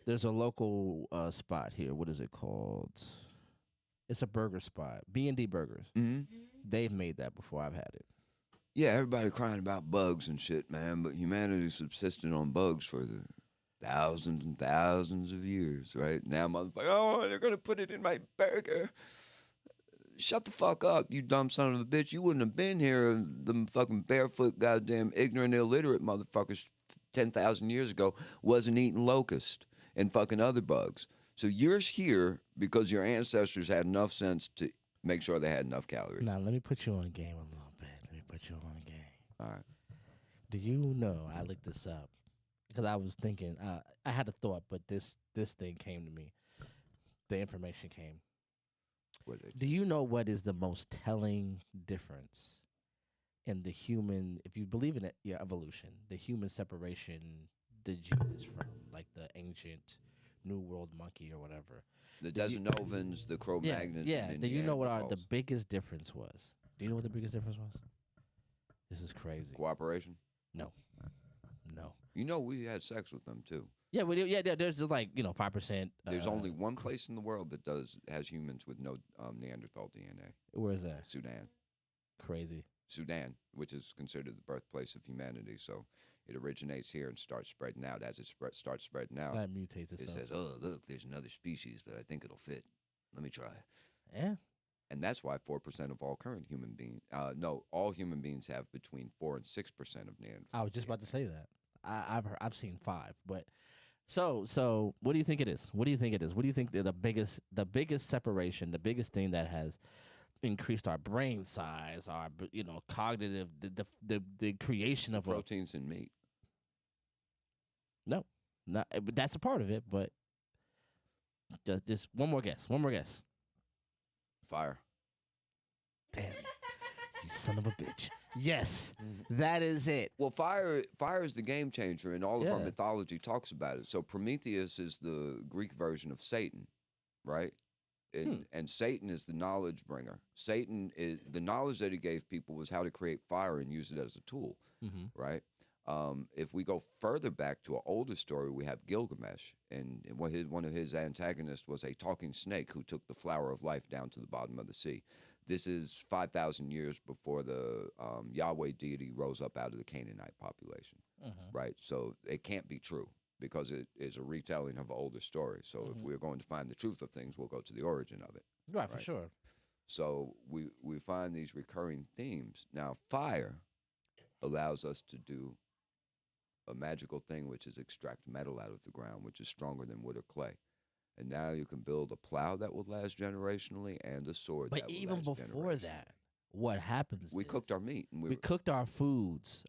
there's a local spot here. What is it called? It's a burger spot. B&D Burgers. Mm-hmm. They've made that before I've had it. Yeah, everybody crying about bugs and shit, man. But humanity subsisted on bugs for the thousands and thousands of years, right? Now, motherfucker, oh, they're gonna put it in my burger. Shut the fuck up, you dumb son of a bitch. You wouldn't have been here, the fucking barefoot, goddamn ignorant, illiterate motherfuckers 10,000 years ago wasn't eating locust and fucking other bugs. So you're here because your ancestors had enough sense to make sure they had enough calories. Now, let me put you on game a little bit. Let me put you on game. All right. Do you know, I looked this up because I was thinking, I had a thought, but this thing came to me. The information came. Do you know what is the most telling difference in the human, if you believe in it, evolution, the human separation the genus from, like the ancient New World monkey or whatever? The Desanovans, the Cro-Magnons. Yeah. Do you know what the biggest difference was? Do you know what the biggest difference was? This is crazy. Cooperation? No. You know, we had sex with them too. Yeah, there's just like 5%. There's only one place in the world that has humans with no Neanderthal DNA. Where is that? Sudan. Crazy. Sudan, which is considered the birthplace of humanity. So it originates here and starts spreading out. As it starts spreading out, that mutates itself. It says, "Oh, look, there's another species, but I think it'll fit. Let me try." Yeah. And that's why 4% of all current human beings, all human beings have between 4 and 6% of Neanderthal. I was just about to say that. I've seen 5, but so what do you think it is? What do you think the biggest separation, the biggest thing that has increased our brain size, our cognitive, the creation of proteins in meat? No, not. But that's a part of it. But just one more guess. Fire. Damn it. You son of a bitch. Yes, that is it. Well, fire is the game changer, and all of our mythology talks about it. So Prometheus is the Greek version of Satan, right? And Satan is the knowledge bringer. Satan is the knowledge that he gave people was how to create fire and use it as a tool, right? If we go further back to an older story, we have Gilgamesh, and one of his antagonists was a talking snake who took the flower of life down to the bottom of the sea. This is 5,000 years before the Yahweh deity rose up out of the Canaanite population, right? So it can't be true because it is a retelling of an older story. So if we're going to find the truth of things, we'll go to the origin of it. Right, for sure. So we find these recurring themes. Now, fire allows us to do a magical thing, which is extract metal out of the ground, which is stronger than wood or clay. And now you can build a plow that will last generationally and a sword that will last generationally. But even before that, what happens we cooked our meat. And we cooked our foods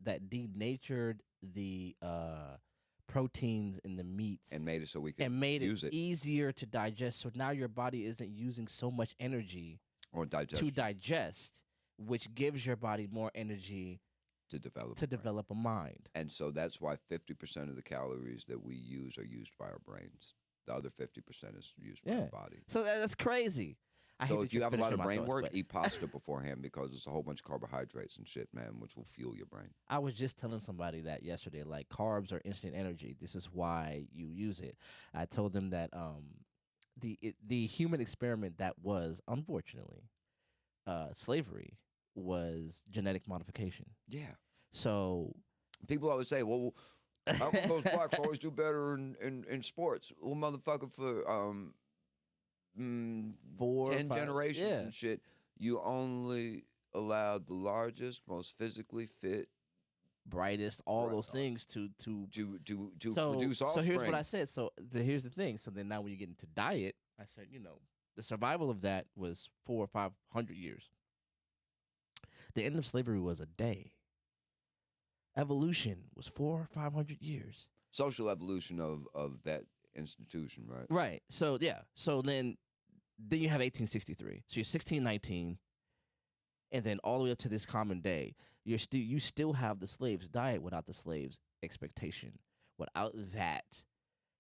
that denatured the proteins in the meats and made it so we could and made use it it easier to digest. So now your body isn't using so much energy or to digest, which gives your body more energy to develop to a brain. develop a mind. And so that's why 50% of the calories that we use are used by our brains. The other 50% is used by our body. So that's crazy. I hate So that if you you're have a lot of finishing my brain thoughts, work, but eat pasta beforehand because it's a whole bunch of carbohydrates and shit, man, which will fuel your brain. I was just telling somebody that yesterday. Like, carbs are instant energy. This is why you use it. I told them that the human experiment that was, unfortunately, slavery was genetic modification. Yeah. So people always say, well, how come those blacks always do better in sports? Well, motherfucker, for 10 generations and shit, you only allowed the largest, most physically fit, brightest, all those things to produce offspring. So here's what I said. So here's the thing. So then now when you get into diet, I said, the survival of that was 400 or 500 years. The end of slavery was a day. Evolution was 400 or 500 years. Social evolution of that institution, right? Right. So yeah. So then you have 1863. So you're 1619, and then all the way up to this common day, you still have the slaves' diet without the slaves' expectation. Without that,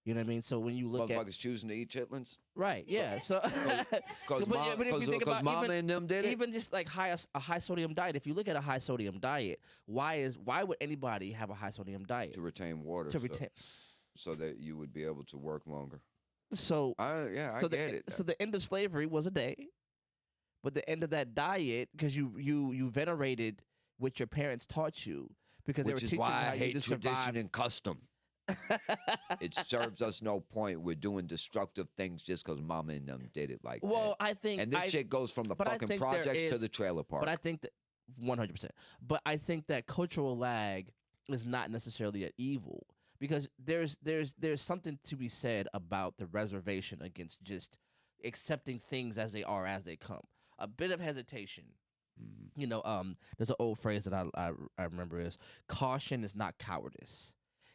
you know what I mean? So when you look at motherfuckers choosing to eat chitlins, right? Yeah. So because mama and them did it. Even just like a high sodium diet. If you look at a high sodium diet, why would anybody have a high sodium diet? To retain water. So that you would be able to work longer. So I get it. So the end of slavery was a day, but the end of that diet, because you venerated what your parents taught you, because they were teaching you how I hate to tradition survive. and custom. It serves us no point. We're doing destructive things just because mama and them did it like that. Well, I think, and this shit goes from the fucking projects to the trailer park. But I think that 100%. But I think that cultural lag is not necessarily an evil. Because there's something to be said about the reservation against just accepting things as they are, as they come. A bit of hesitation. Mm-hmm. There's an old phrase that I remember is, caution is not cowardice.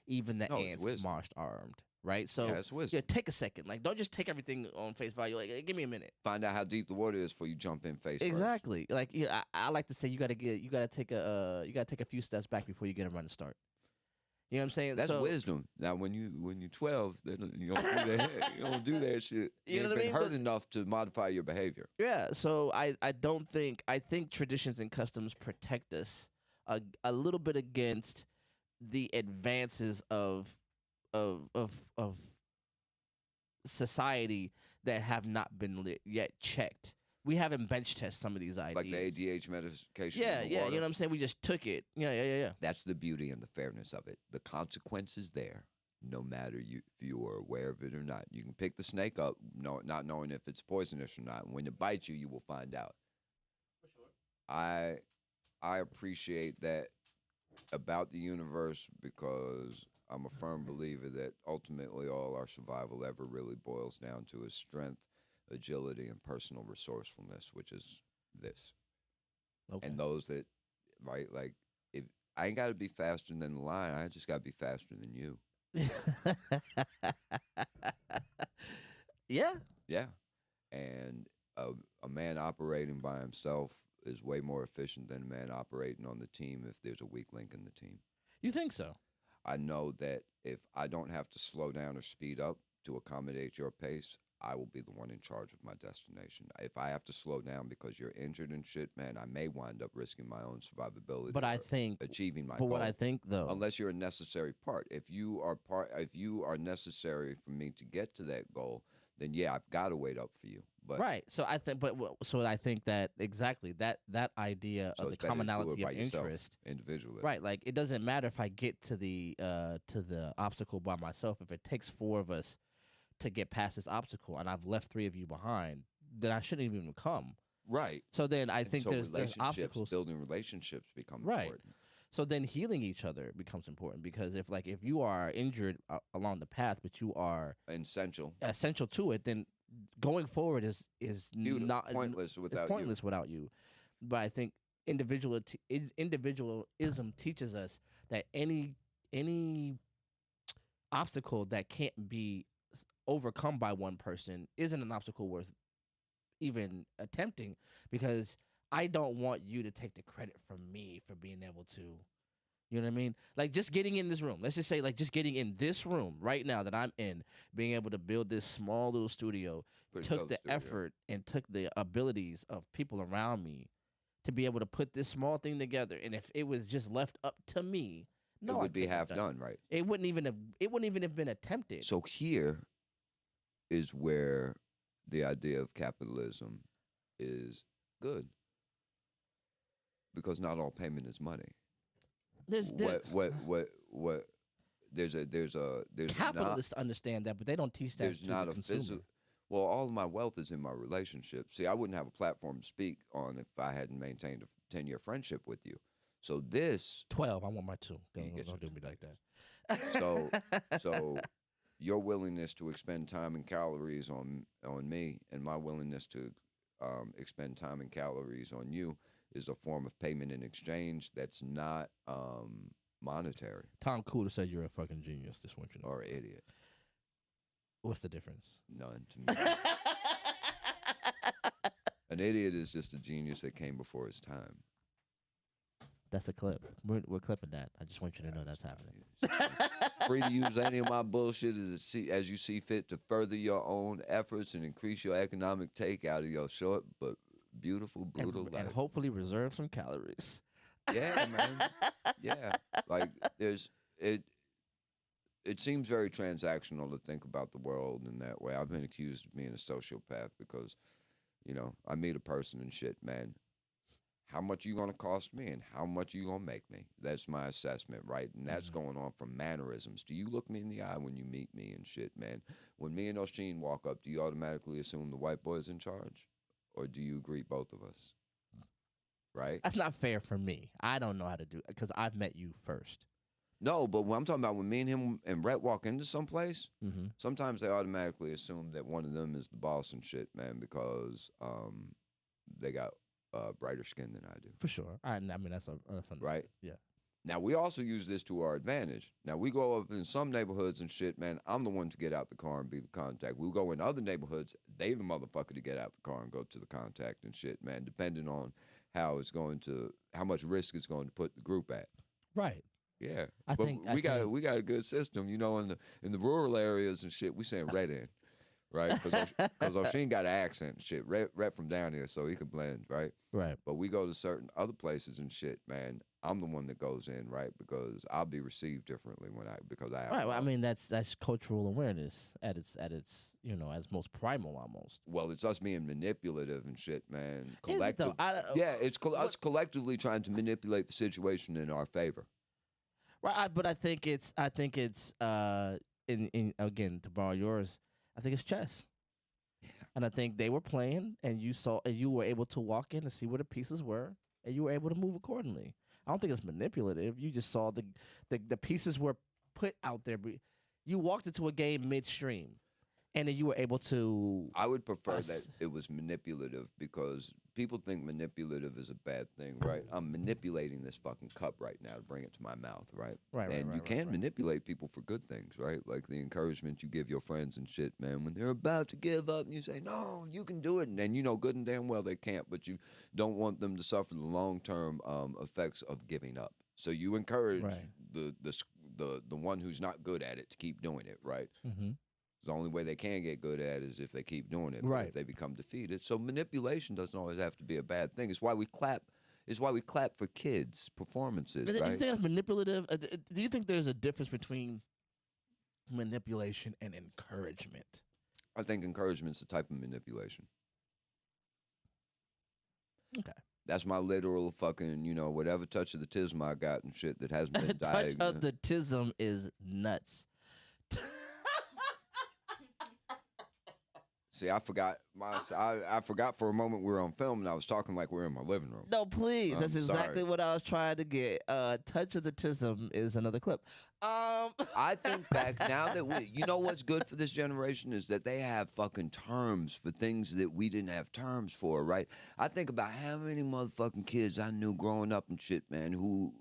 Even the ants marched armed. Right? So it's wisdom. Take a second. Like, don't just take everything on face value. Like, hey, give me a minute. Find out how deep the water is before you jump in face Exactly. first. Like, I like to say you gotta take a few steps back before you get a running start. You know what I'm saying? That's wisdom. Now, when you're 12, you don't do that. You don't do that shit. You know what I mean? Been hurt enough to modify your behavior. Yeah. So I think traditions and customs protect us a little bit against the advances of society that have not been yet checked. We haven't bench test some of these ideas. Like the ADH medication. Yeah, you know what I'm saying? We just took it. Yeah. That's the beauty and the fairness of it. The consequence is there, no matter if you are aware of it or not. You can pick the snake up, not knowing if it's poisonous or not. And when it bites you, you will find out. For sure. I appreciate that about the universe, because I'm a firm believer that ultimately all our survival ever really boils down to is strength, agility, and personal resourcefulness, which is this. Okay. And those that, right, like, if I ain't got to be faster than the lion, I just got to be faster than you. Yeah. Yeah. And a man operating by himself is way more efficient than a man operating on the team if there's a weak link in the team. You think so? I know that if I don't have to slow down or speed up to accommodate your pace, I will be the one in charge of my destination. If I have to slow down because you're injured and shit, man, I may wind up risking my own survivability. But I think achieving my goal. But what I think, though, unless you're a necessary part. If you are necessary for me to get to that goal, then yeah, I've got to wait up for you. But right. So I think that exactly that idea of the commonality of interest individually. Right. Like, it doesn't matter if I get to the obstacle by myself. If it takes 4 of us to get past this obstacle, and I've left 3 of you behind, then I shouldn't even come. Right. So then I think there's obstacles. Building relationships become right. important. So then healing each other becomes important, because if you are injured along the path, but you are essential to it, then going forward is not pointless without you. But I think individualism teaches us that any obstacle that can't be overcome by one person isn't an obstacle worth even attempting, because I don't want you to take the credit from me for being able to, you know what I mean? Like just getting in this room. Let's just say like just getting in this room right now that I'm in, being able to build this small little studio, Pretty took dope the studio. effort and took the abilities of people around me to be able to put this small thing together. And if it was just left up to me, no, it I would be couldn't have half done done, right? it. It wouldn't even have been attempted. So here is where the idea of capitalism is good, because not all payment is money. There's What? There's capitalists understand that, but they don't teach that there's to not the a consumer. physical. Well, all of my wealth is in my relationships. See, I wouldn't have a platform to speak on if I hadn't maintained a 10-year friendship with you. So this, 12. I want my 2. You get Don't do your me like that. so your willingness to expend time and calories on me, and my willingness to expend time and calories on you, is a form of payment in exchange that's not monetary Tom Cooler said you're a fucking genius. Just want you to know. or idiot. What's the difference? None to me. An idiot is just a genius that came before his time. That's a clip. We're clipping that. I just want you to know that's happening. Free to use any of my bullshit as you see fit to further your own efforts and increase your economic take out of your short but beautiful, brutal life. And hopefully reserve some calories. Yeah, man. Yeah. Like it seems very transactional to think about the world in that way. I've been accused of being a sociopath because, I meet a person and shit, man. How much you gonna cost me and how much you gonna make me? That's my assessment, right? And that's going on from mannerisms. Do you look me in the eye when you meet me and shit, man? When me and Oshin walk up, do you automatically assume the white boy's in charge? Or do you greet both of us? Right? That's not fair for me. I don't know how to do it because I've met you first. No, but when I'm talking about when me and him and Rhett walk into someplace, Mm-hmm. sometimes they automatically assume that one of them is the boss and shit, man, because they got brighter skin than I do. For sure. I mean, that's Right? Yeah. Now, we also use this to our advantage. Now, we go up in some neighborhoods and shit, man, I'm the one to get out the car and be the contact. We go in other neighborhoods, they the motherfucker to get out the car and go to the contact and shit, man, depending on how much risk it's going to put the group at. Right. Yeah. I but think we got a good system, in the rural areas and shit, we saying red in. Right? Because Oshin got an accent and shit. Rhett from down here, so he can blend, right? Right. But we go to certain other places and shit, man. I'm the one that goes in, right? Because I'll be received differently because I have. Right. Well, I mean, that's cultural awareness at its as most primal almost. Well, it's us being manipulative and shit, man. Is it though? It's us collectively trying to manipulate the situation in our favor. Right. But I think it's in again, to borrow yours, I think it's chess. Yeah. And I think they were playing, and you were able to walk in and see where the pieces were, and you were able to move accordingly. I don't think it's manipulative. You just saw the pieces were put out there. You walked into a game midstream, and then you were able to. I would prefer that it was manipulative because people think manipulative is a bad thing, right? I'm manipulating this fucking cup right now to bring it to my mouth, right? Right. And you can manipulate people for good things, right? Like the encouragement you give your friends and shit, man. When they're about to give up and you say, no, you can do it. And then you know good and damn well they can't, but you don't want them to suffer the long-term effects of giving up. So you encourage the one who's not good at it to keep doing it, right? Mm-hmm. The only way they can get good at it is if they keep doing it. Right. If they become defeated. So manipulation doesn't always have to be a bad thing. It's why we clap. It's why we clap for kids' performances, Do you right? think that's manipulative? Do you think there's a difference between manipulation and encouragement? I think encouragement's a type of manipulation. Okay. That's my literal fucking, whatever touch of the tism I got and shit that hasn't been Touch of the tism is nuts. See, I forgot I forgot for a moment we were on film and I was talking like we were in my living room. No, please. I'm That's exactly sorry. what I was trying to get. Touch of the tism is another clip. I think back now that you know what's good for this generation is that they have fucking terms for things that we didn't have terms for, right? I think about how many motherfucking kids I knew growing up and shit, man, who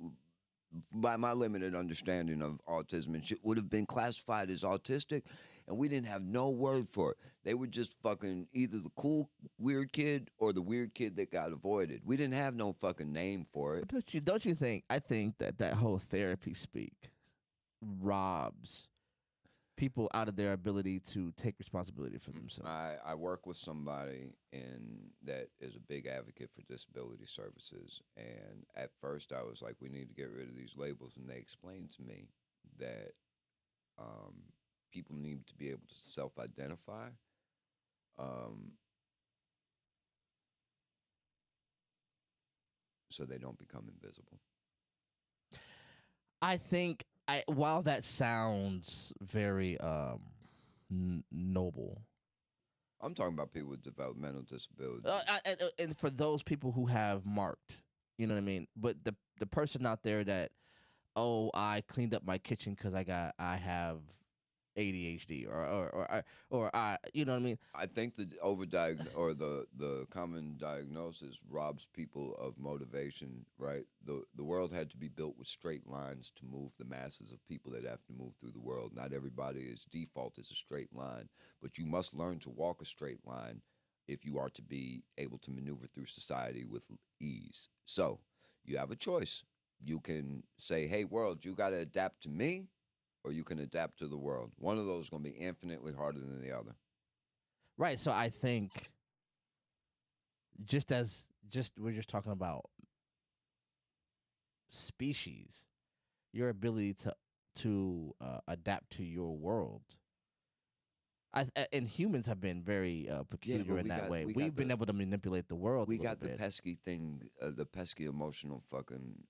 by my limited understanding of autism and shit, would have been classified as autistic, and we didn't have no word for it. They were just fucking either the cool weird kid or the weird kid that got avoided. We didn't have no fucking name for it. Don't you think? I think that whole therapy speak robs people out of their ability to take responsibility for themselves. I work with somebody that is a big advocate for disability services, and at first I was like, we need to get rid of these labels, and they explained to me that people need to be able to self-identify. So they don't become invisible. I think while that sounds very noble, I'm talking about people with developmental disabilities. and for those people who have marked, you know what I mean. But the person out there that, oh, I cleaned up my kitchen because I have ADHD or I, you know what I mean. I think the or the common diagnosis robs people of motivation. Right, the world had to be built with straight lines to move the masses of people that have to move through the world. Not everybody's default is a straight line, but you must learn to walk a straight line if you are to be able to maneuver through society with ease. So you have a choice. You can say, "Hey, world, you got to adapt to me," or you can adapt to the world. One of those is going to be infinitely harder than the other. Right. So I think we're just talking about species, your ability to adapt to your world. And humans have been very peculiar in that way. We've been able to manipulate the world. We got the pesky thing, the pesky emotional fucking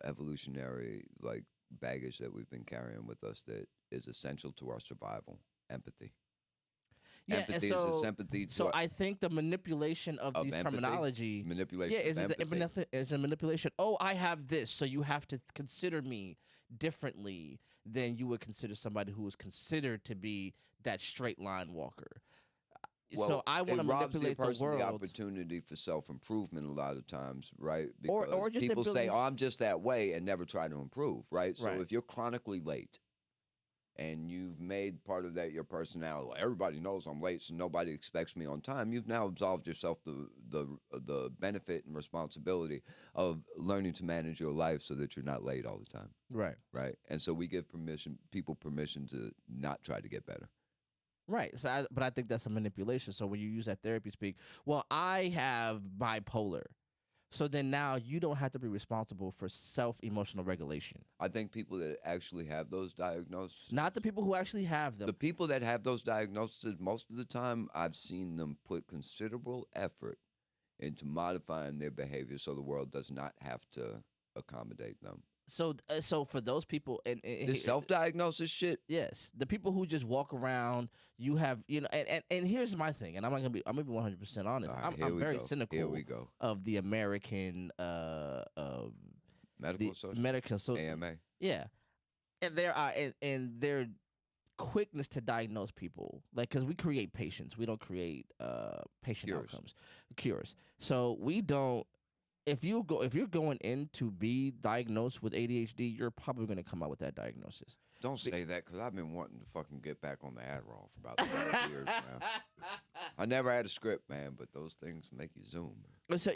evolutionary like baggage that we've been carrying with us that is essential to our survival. Empathy. Yeah, empathy and so, is sympathy. So I think the manipulation of these empathy, terminology, manipulation. Is a manipulation. Oh, I have this, so you have to consider me differently than you would consider somebody who is considered to be that straight line walker. Well, so I want to manipulate the person world. the opportunity for self-improvement a lot of times, right? Or Because just people say, "Oh, I'm just that way," and never try to improve, right? So Right. if you're chronically late, and you've made part of that your personality, well, everybody knows I'm late, so nobody expects me on time. You've now absolved yourself the benefit and responsibility of learning to manage your life so that you're not late all the time. Right. Right. And so we give people permission to not try to get better. Right. So, but I think that's a manipulation. So when you use that therapy speak, well, I have bipolar. So then now you don't have to be responsible for self-emotional regulation. I think people that actually have those diagnoses. Not the people who actually have them. The people that have those diagnoses, most of the time, I've seen them put considerable effort into modifying their behavior so the world does not have to accommodate them. So for those people, and this self-diagnosis shit. Yes, the people who just walk around, you have, and here's my thing, and I'm gonna be 100% honest. Right, I'm very cynical. Here we go. Of the American medical association, AMA. Yeah, and there are and their quickness to diagnose people, like, because we create patients, we don't create patient outcomes, cures. So we don't. If you're going in to be diagnosed with ADHD, you're probably going to come out with that diagnosis. Don't say that, because I've been wanting to fucking get back on the Adderall for about 12 years now. I never had a script, man, but those things make you zoom. So,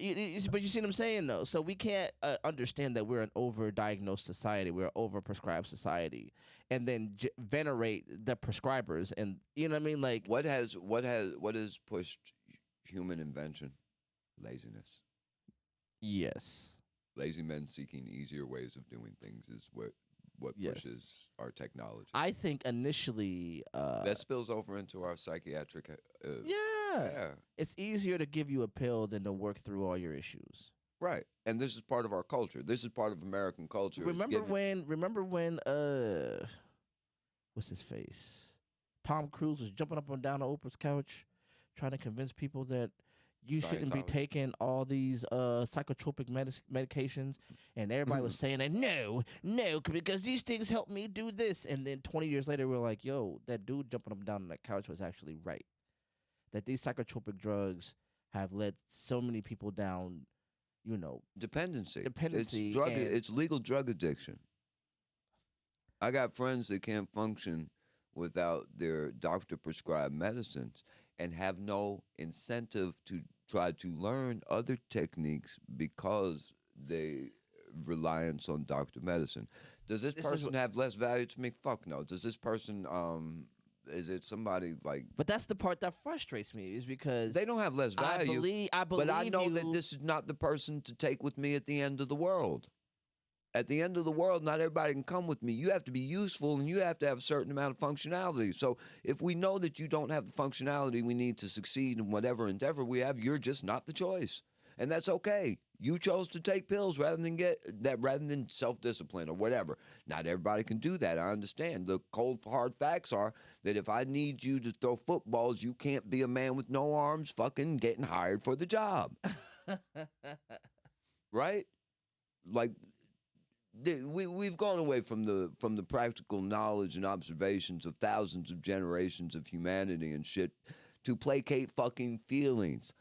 but you see what I'm saying, though? So we can't understand that we're an over-diagnosed society, we're an over-prescribed society, and then venerate the prescribers, and you know what I mean? Like, what has pushed human invention? Laziness. Yes. Lazy men seeking easier ways of doing things is what pushes our technology. I think initially that spills over into our psychiatric. Yeah. It's easier to give you a pill than to work through all your issues. Right, and this is part of our culture. This is part of American culture. Remember when what's his face? Tom Cruise was jumping up and down Oprah's couch, trying to convince people that you shouldn't be taking all these psychotropic medications, and everybody was saying that no, because these things help me do this. And then 20 years later, we're like, yo, that dude jumping up and down on that couch was actually right. That these psychotropic drugs have led so many people down, Dependency. Dependency It's drug. and- It's legal drug addiction. I got friends that can't function without their doctor prescribed medicines and have no incentive to try to learn other techniques because they reliance on doctor medicine. Does this person have less value to me? Fuck no. Does this person is it somebody like? But that's the part that frustrates me is because They don't have less value. I believe but I know that you- this is not the person to take with me at the end of the world. At the end of the world, not everybody can come with me. You have to be useful and you have to have a certain amount of functionality. So if we know that you don't have the functionality we need to succeed in whatever endeavor we have, you're just not the choice. And that's okay. You chose to take pills rather than self-discipline or whatever. Not everybody can do that. I understand. The cold, hard facts are that if I need you to throw footballs, you can't be a man with no arms fucking getting hired for the job. Right? Like, we've gone away from the practical knowledge and observations of thousands of generations of humanity and shit to placate fucking feelings.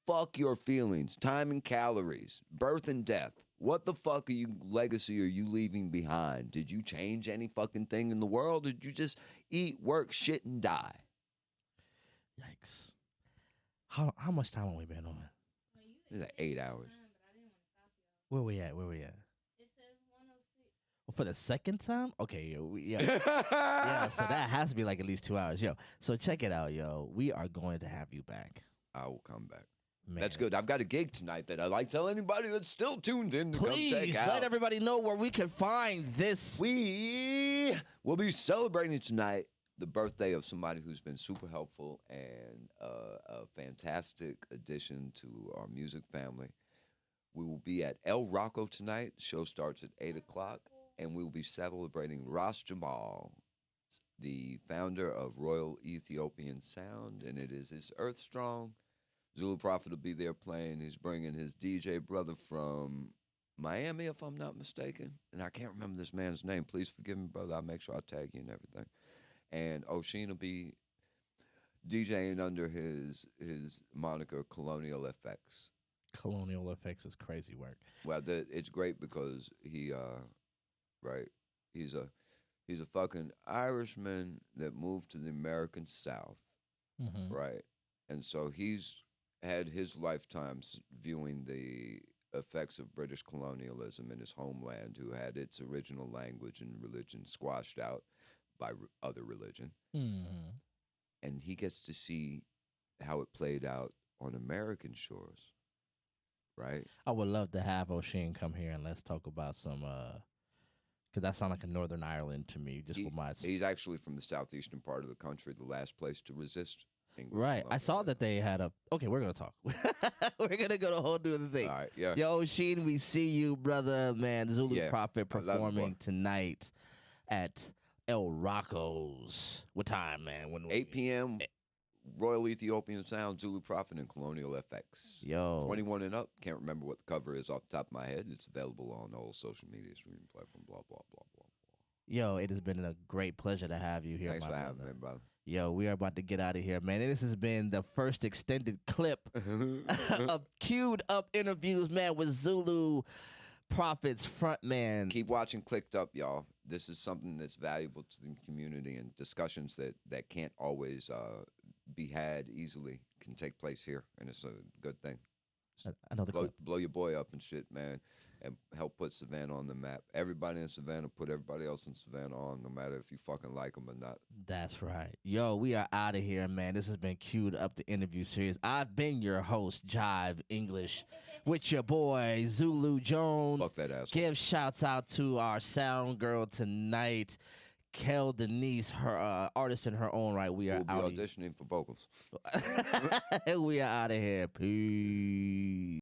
Fuck your feelings. Time and calories. Birth and death. What the fuck legacy are you leaving behind? Did you change any fucking thing in the world? Or did you just eat, work, shit, and die? Yikes. How much time have we been on? It's like 8 hours. Where we at? It says 106. Well, for the second time? Okay, yeah, so that has to be like at least 2 hours. Yo, so check it out, yo. We are going to have you back. I will come back. Man. That's good. I've got a gig tonight that I'd like to tell anybody that's still tuned in to Please come check out. let everybody know where we can find this. We will be celebrating tonight the birthday of somebody who's been super helpful and a fantastic addition to our music family. We will be at El Rocco tonight. The show starts at 8 o'clock, and we will be celebrating Ras Jamal, the founder of Royal Ethiopian Sound, and it is his Earth Strong. Zulu Prophet will be there playing. He's bringing his DJ brother from Miami, if I'm not mistaken. And I can't remember this man's name. Please forgive me, brother. I'll make sure I tag you and everything. And Oshin will be DJing under his moniker Colonial FX. Colonial Effects is crazy work. Well, it's great because he's a fucking Irishman that moved to the American South, Mm-hmm. right? And so he's had his lifetimes viewing the effects of British colonialism in his homeland, who had its original language and religion squashed out by other religion. Mm-hmm. And he gets to see how it played out on American shores, right? I would love to have O'Sheen come here and let's talk about some, because that sounds like a Northern Ireland to me, just for my... He's actually from the southeastern part of the country, the last place to resist English. Right. I saw that they had a... Okay, we're going to talk. We're going to go to a whole new thing. All right, yeah. Yo, O'Sheen, we see you, brother, man. Zulu Prophet I love you, performing boy. tonight at El Rocco's. What time, man? When 8 p.m., Royal Ethiopian Sound, Zulu Prophet, and Colonial FX. Yo. 21 and up. Can't remember what the cover is off the top of my head. It's available on all social media streaming platform, blah, blah, blah, blah, blah. Yo, it has been a great pleasure to have you here, Thanks my for brother. having me, brother. Yo, we are about to get out of here, man. This has been the first extended clip of Queu'd Up interviews, man, with Zulu Prophet's Frontman. Keep watching Clicked Up, y'all. This is something that's valuable to the community, and discussions that can't always be had easily can take place here, and it's a good thing. Another clip. Blow your boy up and shit, man, and help put Savannah on the map. Everybody in Savannah, put everybody else in Savannah on, no matter if you fucking like them or not. That's right. Yo, we are out of here, man. This has been Queu'd Up, the interview series. I've been your host, Jive English, with your boy, Zulu Jones. Fuck that asshole. Give shouts out to our sound girl tonight, Kel Denise, her artist in her own right. We are We'll be out. auditioning for vocals. We are out of here. Peace.